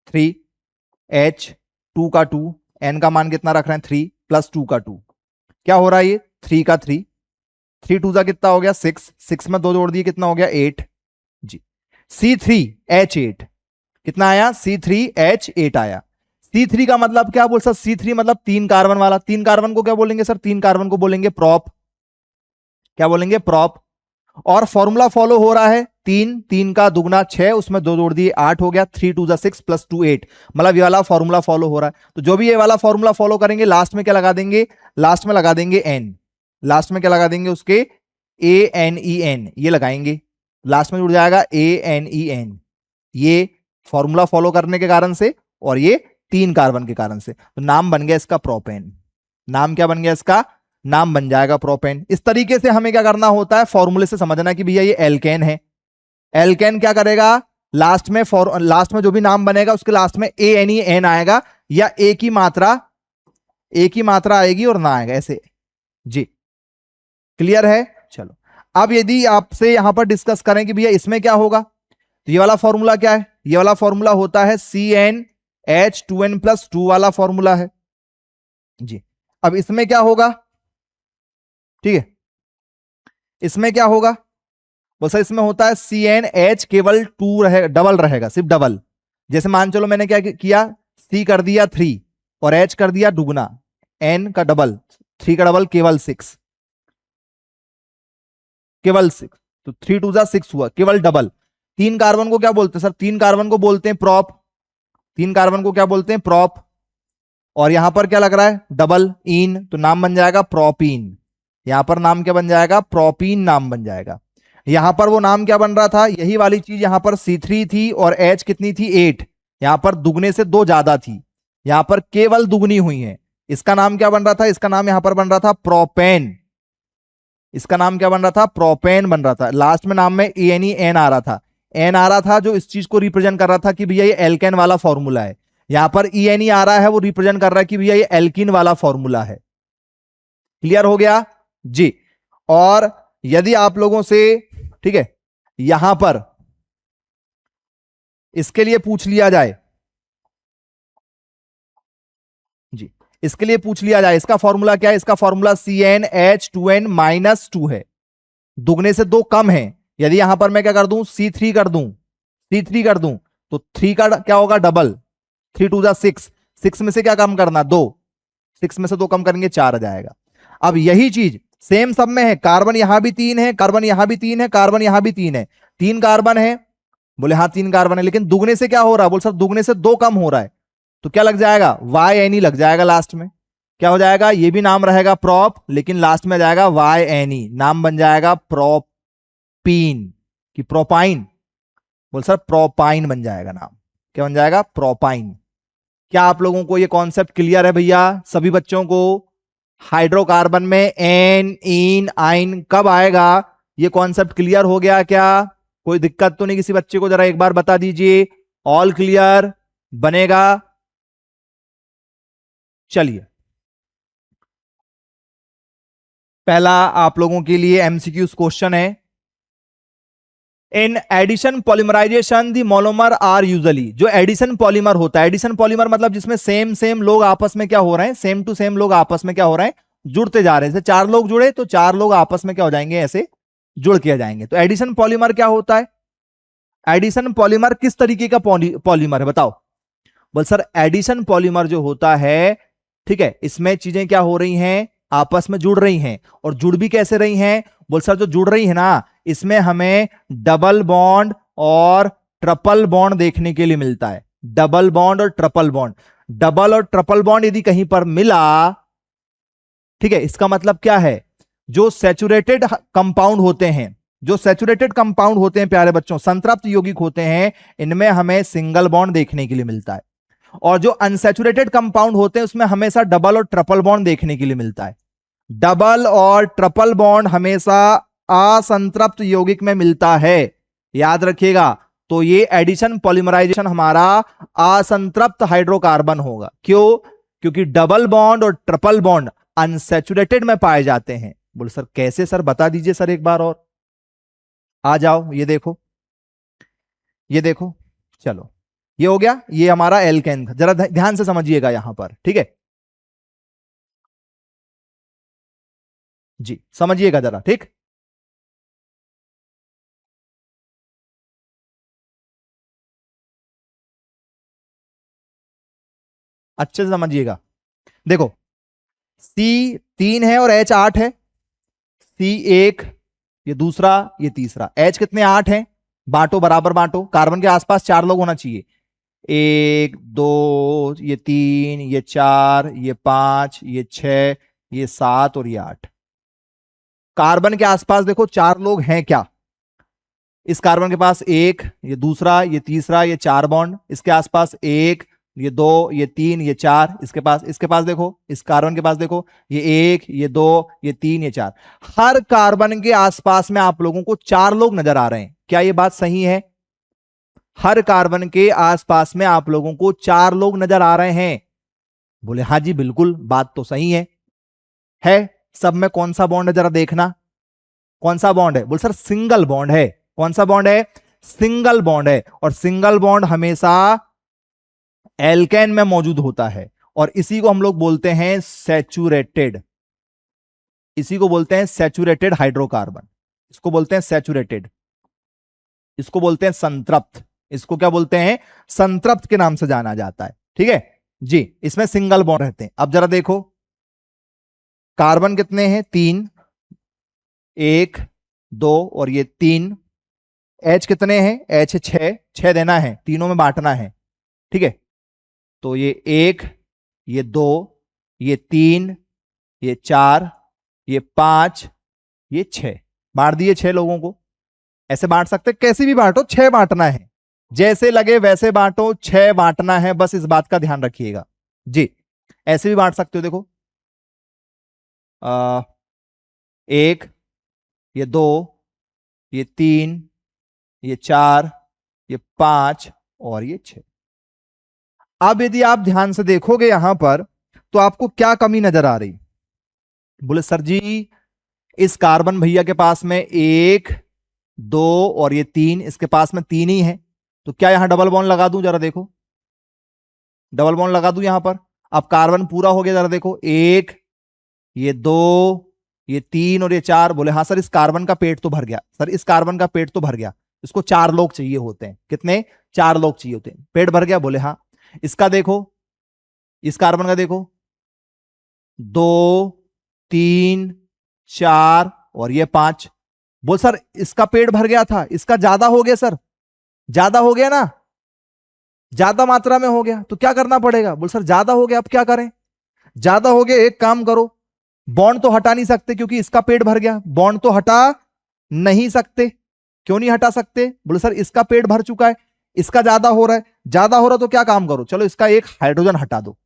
3 H 2 का 2, एन का मान कितना रख रहे हैं 3 +2 का 2, क्या हो रहा है ये 3 का 3, 3 2 का कितना हो गया 6, 6 में 2 जोड़ दिए कितना हो गया 8 जी। C3H8 कितना आया, C3H8 आया। C3 का मतलब क्या, बोल सर C3 मतलब 3 कार्बन वाला, 3 कार्बन को क्या बोलेंगे सर, 3 कार्बन को बोलेंगे प्रॉप। क्या बोलेंगे, प्रॉप। और फॉर्मूला फॉलो हो रहा है, 3 3 का दुगना 6, उसमें 2 जोड़ दिए 8 हो गया, 3 2 6 +2 8, मतलब ये वाला फॉर्मूला फॉलो हो रहा है। तो जो भी ये वाला फॉर्मूला फॉलो करेंगे लास्ट में क्या लगा देंगे, लास्ट में लगा देंगे एन, लास्ट में क्या लगा देंगे उसके ANEN, ये लगाएंगे, लास्ट में जुड़ जाएगा ANEN, ये फॉर्मूला फॉलो करने के कारण से, और ये 3 कार्बन के कारण से, तो नाम बन गया इसका प्रोपेन। नाम क्या बन गया इसका, नाम बन जाएगा प्रोपेन। इस तरीके से हमें क्या करना होता है, फॉर्मूले से समझना कि भैया ये एल्केन है। एल्केन क्या करेगा, लास्ट में लास्ट में जो भी नाम बनेगा उसके लास्ट में ANEN आएगा, या एक ही मात्रा आएगी और ना आएगा ऐसे जी। क्लियर है, चलो अब यदि आपसे यहां पर डिस्कस करें कि भैया इसमें क्या होगा, तो ये वाला फॉर्मूला क्या है, ये वाला फॉर्मूला होता है CnH2n+2 वाला फॉर्मूला है जी। अब इसमें क्या होगा, ठीक है, इसमें क्या होगा, वो सर इसमें होता है CnH केवल 2 रहे, डबल रहेगा, सिर्फ डबल। जैसे मान चलो मैंने क्या किया, C कर दिया 3 और H कर दिया दुगना, N का डबल, 3 का डबल केवल 6, केवल 6, तो 3 2 जा 6 हुआ, केवल डबल। 3 कार्बन को क्या बोलते हैं सर, 3 कार्बन को बोलते हैं प्रॉप, 3 कार्बन को क्या बोलते हैं प्रॉप। और यहां पर क्या लग रहा है, डबल इन, तो नाम बन जाएगा प्रोपीन, यहां पर नाम क्या बन जाएगा, प्रोपीन नाम बन जाएगा। यहां पर वो नाम क्या बन रहा था, यही वाली चीज यहां पर C3 थी और H कितनी थी 8, यहां पर दुगने से 2 ज्यादा थी, यहां पर केवल दुगनी हुई है। इसका नाम क्या बन रहा था, इसका नाम यहां पर बन रहा था प्रोपेन। इसका नाम क्या बन रहा था, प्रोपेन बन रहा था। लास्ट में नाम में एन आ रहा था, एन आ रहा था जो इस चीज को रिप्रेजेंट कर रहा था कि भैया ये एल्केन वाला फॉर्मूला है। यहां पर ई आ रहा है, वो रिप्रेजेंट कर रहा है कि भैया ये एल्कीन वाला फॉर्मूला है। क्लियर हो गया जी। और यदि आप लोगों से, ठीक है, यहां पर इसके लिए पूछ लिया जाए जी, इसके लिए पूछ लिया जाए, इसका फॉर्मूला क्या है, इसका फॉर्मूला CnH2n-2 है। दुगने से 2 कम है। यदि यहां पर मैं क्या कर दूं, C3 कर दूं, C3 कर दूं, तो 3 का क्या होगा, डबल, 3 2 जा 6, 6 में से क्या कम करना, 2, 6 में से 2 कम करेंगे 4 आ जाएगा। अब यही चीज सेम सब में है, कार्बन यहां भी 3 है, कार्बन यहां भी 3 है, कार्बन यहां भी 3 है, 3 कार्बन है। बोले हाँ 3 कार्बन है, लेकिन दुगने से क्या हो रहा है, बोल सर दुगने से 2 कम हो रहा है, तो क्या लग जाएगा, YNE लग जाएगा लास्ट में। क्या हो जाएगा, ये भी नाम रहेगा प्रोप, लेकिन लास्ट में जाएगा YNE, नाम बन जाएगा प्रोपीन कि प्रोपाइन। बोल सर प्रोपाइन बन जाएगा नाम, क्या बन जाएगा, प्रोपाइन। क्या आप लोगों को ये कॉन्सेप्ट क्लियर है भैया सभी बच्चों को। हाइड्रोकार्बन में एन इन आइन कब आएगा, ये कॉन्सेप्ट क्लियर हो गया क्या, कोई दिक्कत तो नहीं किसी बच्चे को, जरा एक बार बता दीजिए। ऑल क्लियर बनेगा। चलिए पहला आप लोगों के लिए एमसीक्यूज क्वेश्चन है। In addition polymerization the monomer are usually, जो एडिशन पॉलीमर होता है, एडिशन पॉलीमर मतलब जिसमें सेम सेम लोग आपस में क्या हो रहे हैं, सेम टू सेम लोग आपस में क्या हो रहे हैं, जुड़ते जा रहे हैं। जैसे 4 लोग जुड़े तो 4 लोग आपस में क्या हो जाएंगे, ऐसे जुड़ के जाएंगे। तो एडिशन पॉलीमर क्या होता है, एडिशन पॉलीमर किस तरीके का पॉलीमर है बताओ। बोल सर एडिशन पॉलीमर जो होता है, ठीक है, इसमें चीजें क्या हो रही हैं, आपस में जुड़ रही हैं। और जुड़ भी कैसे रही हैं, बोल सर जो जुड़ रही है ना, इसमें हमें डबल बॉन्ड और ट्रिपल बॉन्ड देखने के लिए मिलता है। डबल बॉन्ड और ट्रिपल बॉन्ड, डबल और ट्रिपल बॉन्ड यदि कहीं पर मिला, ठीक है, इसका मतलब क्या है, जो सैचुरेटेड कंपाउंड होते हैं, जो सैचुरेटेड कंपाउंड होते हैं प्यारे बच्चों, संतृप्त यौगिक होते हैं, इनमें हमें सिंगल बॉन्ड देखने के लिए मिलता है। और जो अनसैचुरेटेड कंपाउंड होते हैं उसमें हमेशा डबल और ट्रिपल बॉन्ड देखने के लिए मिलता है। डबल और ट्रिपल बॉन्ड हमेशा असंतृप्त यौगिक में मिलता है, याद रखिएगा। तो ये एडिशन पॉलीमराइजेशन हमारा असंतृप्त हाइड्रोकार्बन होगा। क्यों, क्योंकि डबल बॉन्ड और ट्रिपल बॉन्ड अनसैचुरेटेड में पाए जाते हैं। बोल सर कैसे, सर बता दीजिए सर एक बार और। आ जाओ, ये देखो, ये देखो, चलो ये हो गया, ये हमारा एल्केन था। जरा ध्यान से समझिएगा यहां पर, ठीक है जी, समझिएगा जरा, ठीक। अच्छे से समझिएगा। देखो C3 है और H8 है, C1 ये दूसरा ये तीसरा, H कितने 8 हैं, बांटो बराबर बांटो, कार्बन के आसपास 4 लोग होना चाहिए, 1 2 ये 3 ये 4 ये 5 ये 6 ये 7 और ये 8। कार्बन के आसपास देखो 4 लोग हैं क्या, इस कार्बन के पास 1 ये दूसरा ये तीसरा ये 4 बॉन्ड, इसके आसपास 1 ये 2 ये 3 ये 4, इसके पास देखो, इस कार्बन के पास देखो, ये 1 ये 2 ये 3 ये 4। हर कार्बन के आसपास में आप लोगों को 4 लोग नजर आ रहे हैं, क्या ये बात सही है। हर कार्बन के आसपास में आप लोगों को 4 लोग नजर आ रहे हैं। बोले हाँ जी बिल्कुल बात तो सही है। सब में कौन सा बॉन्ड है जरा देखना, कौन सा बॉन्ड है, बोल सर सिंगल बॉन्ड है। कौन सा बॉन्ड है, सिंगल बॉन्ड है। और सिंगल बॉन्ड हमेशा एल्केन में मौजूद होता है, और इसी को हम लोग बोलते हैं सैचुरेटेड, इसी को बोलते हैं सैचुरेटेड हाइड्रोकार्बन, इसको बोलते हैं सैचुरेटेड, इसको बोलते हैं संतृप्त, इसको क्या बोलते हैं, संतृप्त के नाम से जाना जाता है, ठीक है जी। इसमें सिंगल बॉन्ड रहते हैं। अब जरा देखो कार्बन कितने हैं, 3, 1 2 और ये 3। H कितने हैं, H 6 देना है, तीनों में बांटना है, ठीक है। तो ये 1 ये 2 ये 3 ये 4 ये 5 ये 6, बांट दिए 6 लोगों को। ऐसे बांट सकते, कैसे भी बांटो, 6 बांटना है, जैसे लगे वैसे बांटो, 6 बांटना है, बस इस बात का ध्यान रखिएगा जी। ऐसे भी बांट सकते हो, देखो 1, ये 2, ये 3, ये 4, ये 5 और ये 6। अब यदि आप ध्यान से देखोगे यहां पर तो आपको क्या कमी नजर आ रही? बोले सर जी इस कार्बन भैया के पास में 1, 2 और ये 3, इसके पास में 3 ही है, तो क्या यहां डबल बॉन्ड लगा दूं? जरा देखो, डबल बॉन्ड लगा दूं यहां पर। अब कार्बन पूरा हो गया, जरा देखो 1, ये 2, ये 3 और ये 4। बोले हाँ सर इस कार्बन का पेट तो भर गया। सर इस कार्बन का पेट तो भर गया, इसको 4 लोग चाहिए होते हैं। कितने? 4 लोग चाहिए होते हैं। पेट भर गया? बोले हाँ। इसका देखो, इस कार्बन का देखो, 2, 3, 4 और ये 5। बोल सर इसका पेट भर गया था, इसका ज्यादा हो गया सर, ज्यादा हो गया ना, ज्यादा मात्रा में हो गया, तो क्या करना पड़ेगा? बोल सर ज्यादा हो गया, अब क्या करें? ज्यादा हो गया, एक काम करो, बॉन्ड तो हटा नहीं सकते क्योंकि इसका पेट भर गया, बॉन्ड तो हटा नहीं सकते। क्यों नहीं हटा सकते? बोले सर इसका पेट भर चुका है, इसका ज्यादा हो रहा है, ज्यादा हो रहा तो क्या काम करो, चलो इसका एक हाइड्रोजन हटा दो।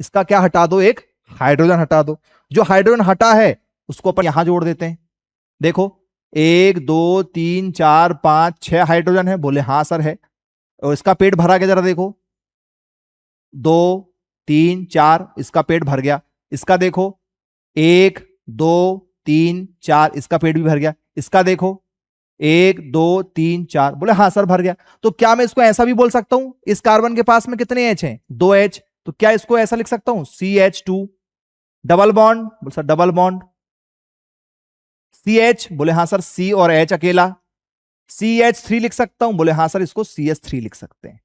इसका क्या हटा दो? एक हाइड्रोजन हटा दो। जो हाइड्रोजन हटा है उसको अपन यहां जोड़ देते हैं। देखो 1, 2, 3, 4, 5, 6 हाइड्रोजन है। बोले हाँ सर है। और इसका पेट भरा गया, जरा देखो 2, 3, 4, इसका पेट भर गया। इसका देखो 1, 2, 3, 4, इसका पेट भी भर गया। इसका देखो 1, 2, 3, 4। बोले हाँ सर भर गया। तो क्या मैं इसको ऐसा भी बोल सकता हूं, इस कार्बन के पास में कितने H हैं? 2 H। तो क्या इसको ऐसा लिख सकता हूं CH2 डबल बॉन्ड? बोले सर डबल बॉन्ड CH। बोले हाँ सर C और H अकेला CH3 लिख सकता हूं? बोले हाँ सर इसको CH3 लिख सकते हैं।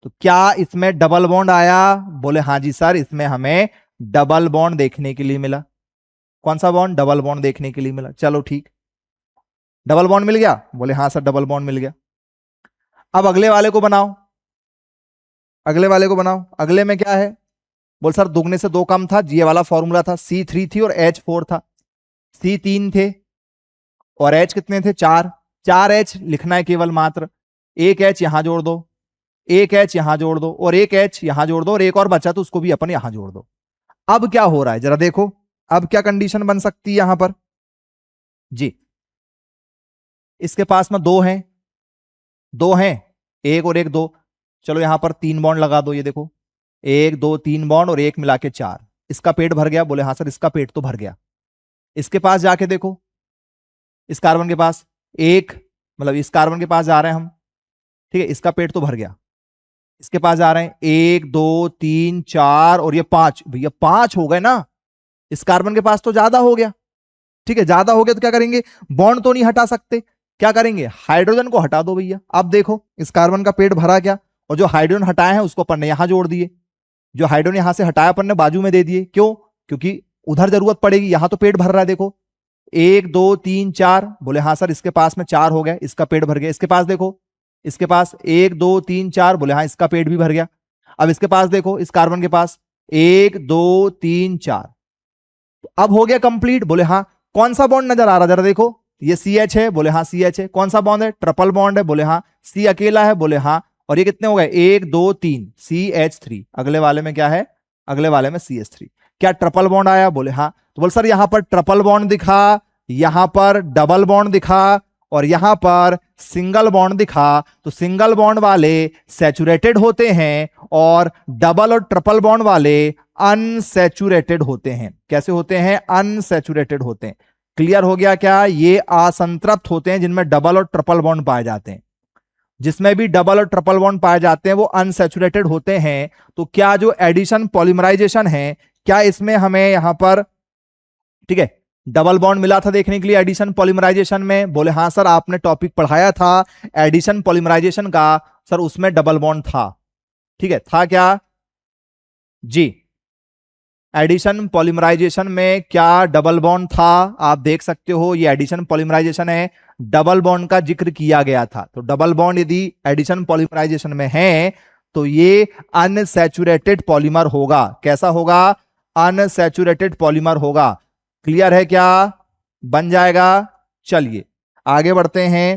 तो क्या इसमें डबल बॉन्ड आया? बोले हाँ जी सर इसमें हमें डबल बॉन्ड देखने के लिए मिला। कौन सा बॉन्ड? डबल बॉन्ड देखने के लिए मिला। चलो ठीक, डबल बॉन्ड मिल गया? बोले हाँ सर डबल बॉन्ड मिल गया। अब अगले वाले को बनाओ, अगले वाले को बनाओ। अगले में क्या है? बोल सर दुगने से 2 कम था, ये वाला फॉर्मूला था, C3 थी और H4 था। C3 थे और H कितने थे? 4। 4 H लिखना है केवल मात्र। 1 H यहां जोड़ दो, 1 H यहां जोड़ दो और 1 H यहां जोड़ दो और एक और बचा तो उसको भी अपन यहां जोड़ दो। अब क्या हो रहा है जरा देखो, अब क्या कंडीशन बन सकती है यहां पर जी? इसके पास में 2 हैं, 2 हैं, 1 और 1 2। चलो यहां पर 3 बॉन्ड लगा दो। ये देखो 1, 2, 3 बॉन्ड और 1 मिला के 4। इसका पेट भर गया? बोले हाँ सर इसका पेट तो भर गया। इसके पास जाके देखो, इस कार्बन के पास एक, मतलब इस कार्बन के पास जा रहे हैं हम, ठीक है, इसका पेट तो भर गया। इसके पास जा रहे हैं 1, 2, 3, 4 और ये 5। भैया 5 हो गए ना, इस कार्बन के पास तो ज्यादा हो गया। ठीक है, ज्यादा हो गया तो क्या करेंगे? बॉन्ड तो नहीं हटा सकते, क्या करेंगे? हाइड्रोजन को हटा दो भैया। अब देखो इस कार्बन का पेट भरा गया और जो हाइड्रोजन हटाए हैं उसको अपन ने यहां जोड़ दिए। जो हाइड्रोजन यहां से हटाया अपन ने बाजू में दे दिए। क्यों? क्योंकि उधर जरूरत पड़ेगी, यहां तो पेट भर रहा है। देखो 1, 2, 3, 4। बोले हाँ सर इसके पास में 4 हो गए, इसका पेट भर गया। इसके पास देखो, इसके पास 1, 2, 3, 4। बोले हाँ इसका पेट भी भर गया। अब इसके पास देखो, इस कार्बन के पास 1, 2, 3, 4। अब हो गया कंप्लीट। बोले हाँ। कौन सा बॉन्ड नजर आ रहा है जरा देखो, ये CH है? बोले हाँ CH है। कौन सा बॉन्ड है? ट्रिपल बॉन्ड है? बोले हाँ। C अकेला है? बोले हाँ। और ये कितने हो गए? 1, 2, 3, CH3। अगले वाले में क्या है? अगले वाले में CH3। क्या ट्रिपल बॉन्ड आया? बोले हाँ। तो बोल सर यहां पर ट्रिपल बॉन्ड दिखा, यहां पर डबल बॉन्ड दिखा और यहां पर सिंगल बॉन्ड दिखा। तो सिंगल बॉन्ड वाले सैचुरेटेड होते हैं और डबल और ट्रिपल बॉन्ड वाले अनसैचुरेटेड होते हैं। कैसे होते हैं? अनसैचुरेटेड होते हैं। क्लियर हो गया क्या? ये असंतृप्त होते हैं जिनमें डबल और ट्रिपल बॉन्ड पाए जाते हैं। जिसमें भी डबल और ट्रिपल बॉन्ड पाए जाते हैं वो अनसैचुरेटेड होते हैं। तो क्या जो एडिशन पॉलीमराइजेशन है, क्या इसमें हमें यहां पर, ठीक है, डबल बॉन्ड मिला था देखने के लिए एडिशन पॉलीमराइजेशन में? बोले हाँ सर आपने टॉपिक पढ़ाया था एडिशन पॉलीमराइजेशन का, सर उसमें डबल बॉन्ड था। ठीक है, था क्या जी? एडिशन पॉलीमराइजेशन में क्या डबल बॉन्ड था? आप देख सकते हो ये एडिशन पॉलीमराइजेशन है, डबल बॉन्ड का जिक्र किया गया था। तो डबल बॉन्ड यदि एडिशन पॉलीमराइजेशन में है तो ये अनसैचुरेटेड पॉलीमर होगा। कैसा होगा? अनसैचुरेटेड पॉलीमर होगा। क्लियर है क्या? बन जाएगा। चलिए आगे बढ़ते हैं।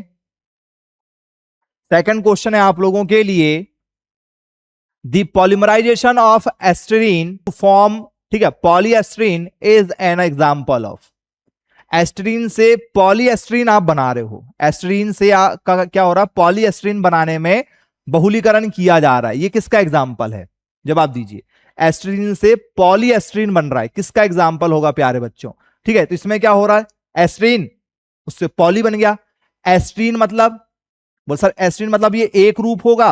सेकंड क्वेश्चन है आप लोगों के लिए, the polymerisation of styrene to form, ठीक है, polystyrene is an example of. Styrene से पॉलीएस्टरीन आप बना रहे हो, एस्टरीन से क्या हो रहा है, पॉलीएस्टरीन बनाने में बहुलीकरण किया जा रहा है, ये किसका एग्जाम्पल है? जवाब दीजिए। एस्टरीन से पॉलीएस्टरीन बन रहा है, किसका एग्जाम्पल होगा प्यारे बच्चों? ठीक है, तो इसमें क्या हो रहा है, एस्टरीन उससे पॉली बन गया। एस्टरीन मतलब, बोल सर एस्टरीन मतलब ये एक रूप होगा?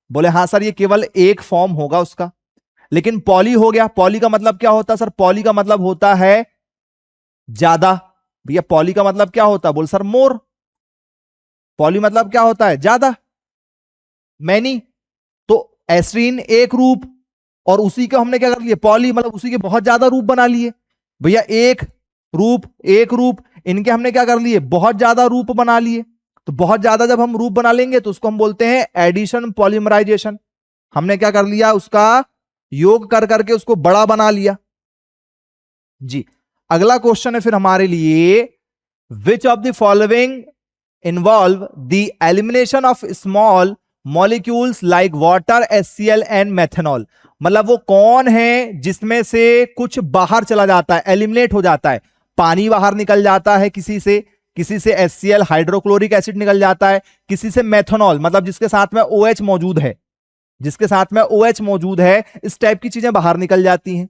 बोले हाँ सर, ये केवल एक फॉर्म होगा उसका। लेकिन पॉली हो गया, पॉली का मतलब क्या होता है सर? पॉली का मतलब होता है ज्यादा। भैया पॉली का मतलब क्या होता है? बोल सर मोर। पॉली मतलब क्या होता है? ज्यादा, मैनी। तो एस्टरीन एक रूप, और उसी को हमने क्या कर लिया, पॉली मतलब उसी के बहुत ज्यादा रूप बना लिए। भैया एक रूप, इनके हमने क्या कर लिए, बहुत ज्यादा रूप बना लिए। तो बहुत ज्यादा जब हम रूप बना लेंगे तो उसको हम बोलते हैं एडिशन पॉलीमराइजेशन। हमने क्या कर लिया, उसका योग कर करके उसको बड़ा बना लिया जी। अगला क्वेश्चन है फिर हमारे लिए, विच of the following involve the elimination of small molecules like water, HCl and methanol. मतलब वो कौन है जिसमें से कुछ बाहर चला जाता है, एलिमिनेट हो जाता है। पानी बाहर निकल जाता है किसी से HCl हाइड्रोक्लोरिक एसिड निकल जाता है, किसी से मेथनॉल मतलब जिसके साथ में OH मौजूद है, इस टाइप की चीजें बाहर निकल जाती हैं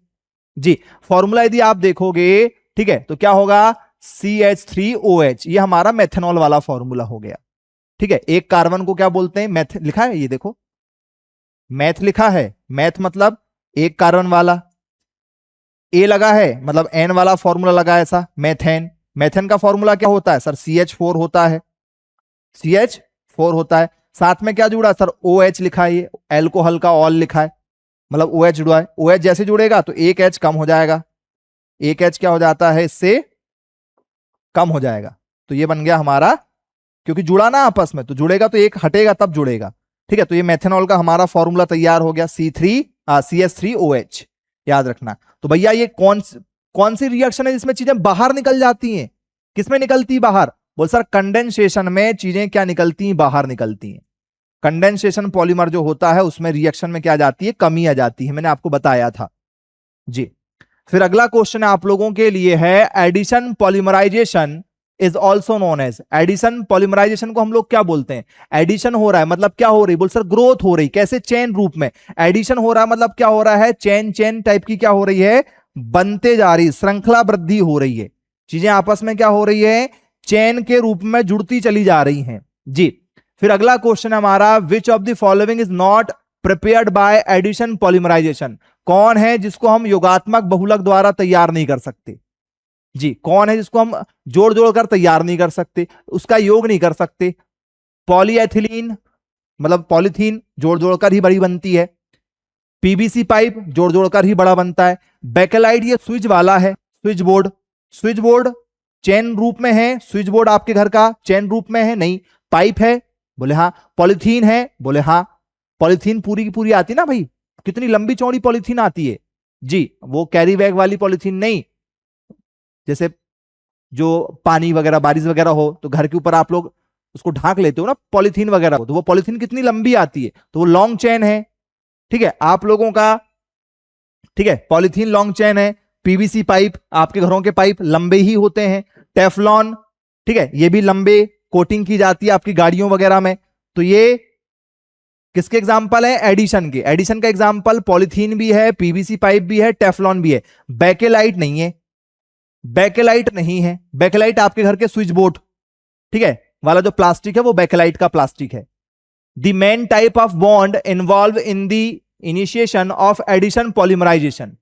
जी। फॉर्मूला यदि आप देखोगे, ठीक है, तो क्या होगा, CH3OH, ये हमारा मेथनॉल वाला फॉर्मूला हो गया। ठीक है, एक कार्बन को क्या बोलते हैं, मैथ लिखा है, ये देखो मैथ लिखा है, मैथ मतलब एक कार्बन वाला, ए लगा है मतलब एन वाला फॉर्मूला लगा है ऐसा, मैथेन। मैथेन का फॉर्मूला क्या होता है सर? CH4 होता है, CH4 होता है। साथ में क्या जुड़ा सर? OH लिखा है, ये एल्कोहल का ऑल लिखा है, मतलब OH जुड़ा है। OH जैसे जुड़ेगा तो एक H कम हो जाएगा, एक H क्या हो जाता है, इससे कम हो जाएगा। तो ये बन गया हमारा, क्योंकि जुड़ा ना आपस में, तो जुड़ेगा तो एक हटेगा तब जुड़ेगा। ठीक है, तो ये मेथनॉल का हमारा फॉर्मूला तैयार हो गया, CH3OH, याद रखना। तो भैया ये कौन सी रिएक्शन है जिसमें चीजें बाहर निकल जाती हैं? किसमें निकलती बाहर? बोल सर कंडेंसेशन में चीजें क्या निकलती हैं, बाहर निकलती हैं। कंडेंसेशन पॉलीमर जो होता है उसमें रिएक्शन में क्या आ जाती है, कमी आ जाती है, मैंने आपको बताया था जी। फिर अगला क्वेश्चन आप लोगों के लिए है, addition polymerization is also known as. Addition polymerization को हम लोग क्या बोलते हैं? एडिशन हो रहा है मतलब क्या हो रही, बोल सर ग्रोथ हो रही। कैसे? चेन रूप में। एडिशन हो रहा है मतलब क्या हो रहा है, चेन टाइप की क्या हो रही है, बनते जा रही, श्रृंखला वृद्धि हो रही है, चीजें आपस में क्या हो रही है, चेन के रूप में जुड़ती चली जा रही हैं जी। फिर अगला क्वेश्चन हमारा, which of the following is not prepared by addition polymerization. कौन है जिसको हम योगात्मक बहुलक द्वारा तैयार नहीं कर सकते जी? कौन है जिसको हम जोड़ जोड़ कर तैयार नहीं कर सकते, उसका योग नहीं कर सकते? पॉलीएथिलीन मतलब पॉलीथीन जोड़ जोड़कर ही बड़ी बनती है। PVC पाइप जोड़ जोड़कर ही बड़ा बनता है। बेकेलाइट ये स्विच वाला है, स्विच बोर्ड चेन रूप में है, स्विच बोर्ड आपके घर का चेन रूप में है नहीं। पाइप है, बोले हाँ। पॉलीथीन है, बोले हाँ। पॉलीथीन पूरी की पूरी आती ना भाई, कितनी लंबी चौड़ी पॉलीथीन आती है जी, वो कैरी बैग वाली पॉलीथीन नहीं। जैसे जो पानी वगैरह बारिश वगैरह हो तो घर के ऊपर आप लोग उसको ढांक लेते हो ना पॉलीथीन वगैरह हो, तो वो पॉलीथीन कितनी लंबी आती है, तो वो लॉन्ग चेन है। ठीक है, आप लोगों का, ठीक है, पॉलीथीन लॉन्ग चेन है। PVC पाइप, आपके घरों के पाइप लंबे ही होते हैं। टेफलॉन, ठीक है, ये भी लंबे कोटिंग की जाती है आपकी गाड़ियों वगैरह में। तो ये किसके एग्जाम्पल है? एडिशन के। एडिशन का एग्जाम्पल पॉलीथीन भी है, PVC पाइप भी है, टेफलॉन भी है। बेकेलाइट नहीं है, बेकेलाइट नहीं है। बेकेलाइट आपके घर के स्विच बोर्ड, ठीक है, वाला जो प्लास्टिक है वो बेकेलाइट का प्लास्टिक है। The main type of bond involve in the initiation of addition polymerization.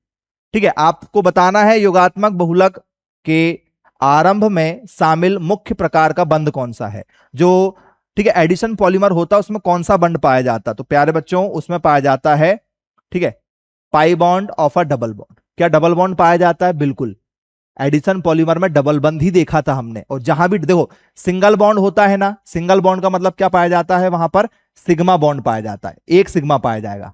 ठीक है, आपको बताना है योगात्मक बहुलक के आरंभ में शामिल मुख्य प्रकार का बंध कौन सा है। जो, ठीक है, एडिशन पॉलीमर होता है उसमें कौन सा बंध पाया जाता है? तो प्यारे बच्चों उसमें पाया जाता है, ठीक है, pi bond of a double bond. क्या डबल बॉन्ड पाया जाता है? बिल्कुल, एडिशन पॉलीमर में डबल बंध ही देखा था हमने। और जहां भी देखो सिंगल बॉन्ड होता है ना, सिंगल बॉन्ड का मतलब क्या पाया जाता है, वहां पर सिग्मा बॉन्ड पाया जाता है, एक सिग्मा पाया जाएगा।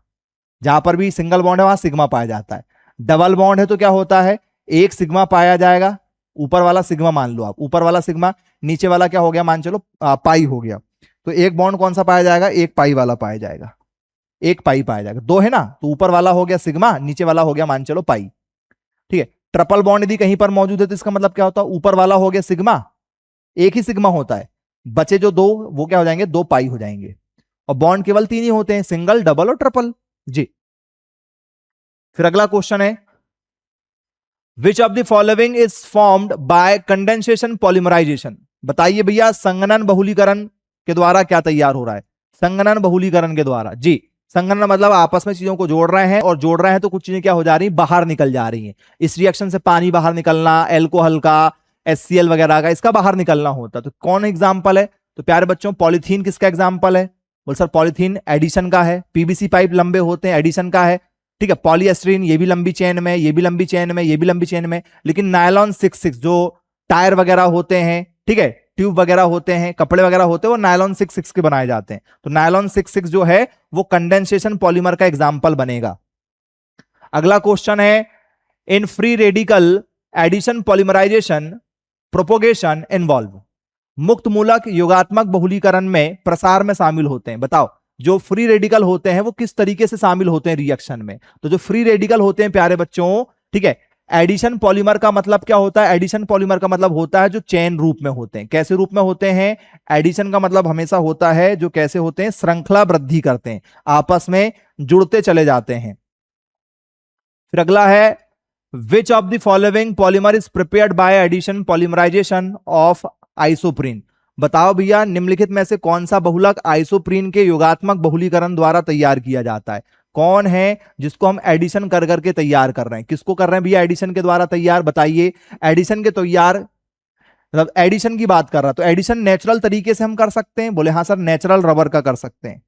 जहां पर भी सिंगल बॉन्ड है वहां सिग्मा पाया जाता है। डबल बॉन्ड है तो क्या होता है, एक सिग्मा पाया जाएगा, ऊपर वाला सिग्मा मान लो आप, ऊपर वाला सिग्मा, नीचे वाला क्या हो गया, मान चलो पाई हो गया। तो एक बॉन्ड कौन सा पाया जाएगा, एक पाई वाला पाया जाएगा, एक पाई पाया जाएगा। दो है ना, तो ऊपर वाला हो गया सिग्मा, नीचे वाला हो गया मान चलो पाई। ठीक है, ट्रिपल बॉन्ड यदि कहीं पर मौजूद है तो इसका मतलब क्या होता है, ऊपर वाला हो गया सिग्मा, एक ही सिग्मा होता है, बचे जो दो वो क्या हो जाएंगे, दो पाई हो जाएंगे। और बॉन्ड केवल तीन ही होते हैं, सिंगल, डबल और ट्रिपल। जी, फिर अगला क्वेश्चन है, which of the following is formed by condensation polymerization. बताइए भैया, संघनन बहुलीकरण के द्वारा क्या तैयार हो रहा है, संघनन बहुलीकरण के द्वारा। जी, संघनन मतलब आपस में चीजों को जोड़ रहे हैं, और जोड़ रहे हैं तो कुछ चीजें क्या हो जा रही हैं, बाहर निकल जा रही हैं। इस रिएक्शन से पानी बाहर निकलना, एल्कोहल का, HCl वगैरह का, इसका बाहर निकलना होता। तो कौन एग्जाम्पल है, तो प्यारे बच्चों पॉलीथीन किसका एग्जाम्पल है, बोल सर पॉलीथीन एडिशन का है। PVC पाइप लंबे होते हैं, एडिशन का है। ठीक है, पॉलीएस्ट्रीन ये भी लंबी चेन में, ये भी लंबी चेन में, ये भी लंबी चेन में। लेकिन नायलॉन 66 जो टायर वगैरह होते हैं, ठीक है, ट्यूब वगैरह होते हैं, कपड़े वगैरह होते हैं, वो नायलॉन 66 के बनाए जाते हैं। तो नायलॉन 66 जो है वो कंडेंसेशन पॉलीमर का एग्जाम्पल बनेगा। अगला क्वेश्चन है, in free radical addition polymerisation propagation involve. मुक्त मूलक योगात्मक बहुलीकरण में प्रसार में शामिल होते हैं। बताओ, जो फ्री रेडिकल होते हैं वो किस तरीके से शामिल होते हैं रिएक्शन में। तो जो फ्री रेडिकल होते हैं प्यारे बच्चों, ठीक है, एडिशन पॉलीमर का मतलब क्या होता है, एडिशन पॉलीमर का मतलब होता है जो चेन रूप में होते हैं। कैसे रूप में होते हैं, एडिशन का मतलब हमेशा होता है जो कैसे होते हैं, श्रृंखला वृद्धि करते हैं, आपस में जुड़ते चले जाते हैं। फिर अगला है, which of the following polymer is prepared by addition polymerization of isoprene. बताओ भैया, निम्नलिखित में से कौन सा बहुलक आइसोप्रीन के योगात्मक बहुलीकरण द्वारा तैयार किया जाता है। कौन है जिसको हम एडिशन कर करके तैयार कर रहे हैं, किसको कर रहे हैं भैया एडिशन के द्वारा तैयार, बताइए। एडिशन के तैयार मतलब एडिशन की बात कर रहा, तो एडिशन नेचुरल तरीके से हम कर सकते हैं, बोले हाँ सर नेचुरल रबर का कर सकते हैं,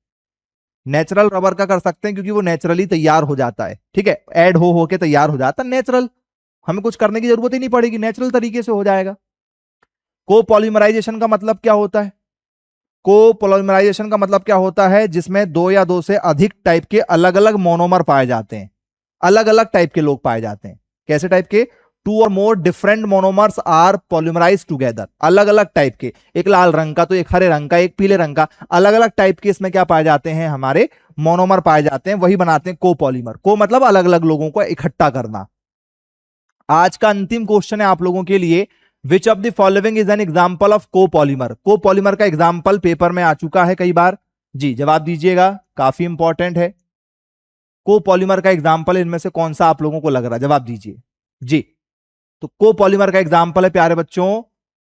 नेचुरल रबर का कर सकते हैं क्योंकि वो नेचुरली तैयार हो जाता है। ठीक है, ऐड हो के तैयार हो जाता है नेचुरल, हमें कुछ करने की जरूरत ही नहीं पड़ेगी, नेचुरल तरीके से हो जाएगा। कोपॉलीमराइजेशन का मतलब क्या होता है, कोपॉलीमराइजेशन का मतलब क्या होता है, जिसमें दो या दो से अधिक टाइप के अलग अलग मोनोमर पाए जाते हैं, अलग अलग टाइप के लोग पाए जाते हैं। कैसे टाइप के, टू और more different monomers are polymerize together. अलग अलग टाइप के, एक लाल रंग का, तो एक हरे रंग का, एक पीले रंग का, अलग अलग टाइप के इसमें क्या पाए जाते हैं, हमारे मोनोमर पाए जाते हैं, वही बनाते हैं कोपॉलीमर। को मतलब अलग अलग लोगों को इकट्ठा करना। आज का अंतिम क्वेश्चन है आप लोगों के लिए, विच of the following is an example of copolymer. Copolymer का एग्जाम्पल पेपर में आ चुका है कई बार। जी, जवाब दीजिएगा, काफी इंपॉर्टेंट है। कोपॉलीमर का एग्जाम्पल इनमें से कौन सा आप लोगों को लग रहा है, जवाब दीजिए। जी, तो कोपॉलीमर का एग्जाम्पल है प्यारे बच्चों,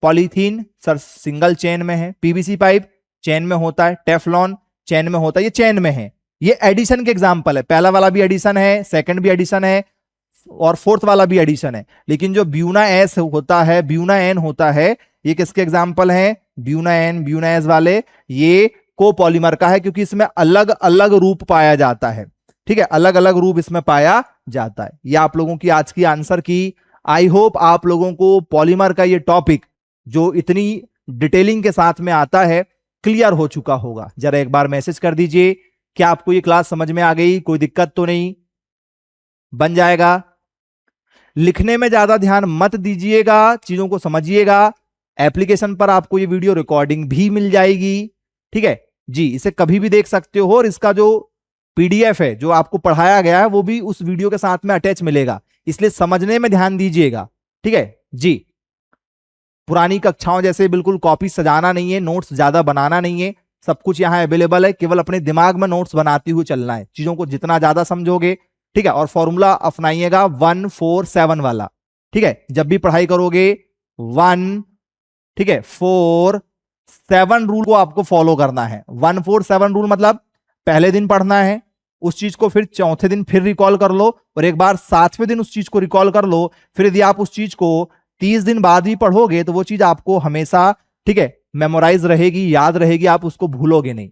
पॉलीथीन सर सिंगल चेन में है, PVC पाइप चेन में होता है, टेफ्लॉन चेन में होता है, ये चेन में है। ये एडिशन के एग्जाम्पल है, पहला वाला भी एडिशन है, सेकंड भी एडिशन है, और फोर्थ वाला भी एडिशन है। लेकिन जो ब्यूना एस होता है, ब्यूना एन होता है, ये किसके एग्जाम्पल है, ब्यूना एन ब्यूना एस वाले, ये कोपॉलीमर का है, क्योंकि इसमें अलग अलग रूप पाया जाता है। ठीक है, अलग अलग रूप इसमें पाया जाता है। ये आप लोगों की आज की आंसर की। आई होप आप लोगों को पॉलीमर का ये टॉपिक जो इतनी डिटेलिंग के साथ में आता है क्लियर हो चुका होगा। जरा एक बार मैसेज कर दीजिए, क्या आपको ये क्लास समझ में आ गई, कोई दिक्कत तो नहीं, बन जाएगा। लिखने में ज्यादा ध्यान मत दीजिएगा, चीजों को समझिएगा। एप्लीकेशन पर आपको ये वीडियो रिकॉर्डिंग भी मिल जाएगी। ठीक है जी, इसे कभी भी देख सकते हो, और इसका जो PDF है जो आपको पढ़ाया गया है वो भी उस वीडियो के साथ में अटैच मिलेगा, इसलिए समझने में ध्यान दीजिएगा। ठीक है जी, पुरानी कक्षाओं जैसे बिल्कुल कॉपी सजाना नहीं है, नोट्स ज्यादा बनाना नहीं है, सब कुछ यहाँ अवेलेबल है, केवल अपने दिमाग में नोट्स बनाते हुए चलना है। चीजों को जितना ज्यादा समझोगे, ठीक है, और फॉर्मूला अपनाइएगा 147 वाला। ठीक है, जब भी पढ़ाई करोगे 1, ठीक है, 4, 7 रूल को आपको फॉलो करना है। 147 रूल मतलब पहले दिन पढ़ना है उस चीज को, फिर चौथे दिन फिर रिकॉल कर लो, और एक बार 7वें दिन उस चीज को रिकॉल कर लो। फिर यदि आप उस चीज को 30 दिन बाद भी पढ़ोगे तो वो चीज आपको हमेशा, ठीक है, मेमोराइज रहेगी, याद रहेगी, आप उसको भूलोगे नहीं।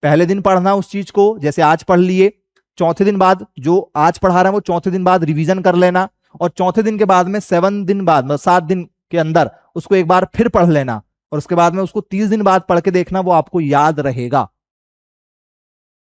पहले दिन पढ़ना उस चीज को, जैसे आज पढ़ लिए, चौथे दिन बाद जो आज पढ़ा रहे हैं वो चौथे दिन बाद रिवीजन कर लेना, और चौथे दिन के बाद में 7 दिन बाद, मतलब 7 दिन के अंदर उसको एक बार फिर पढ़ लेना, और उसके बाद में उसको 30 दिन बाद पढ़ के देखना, वो आपको याद रहेगा।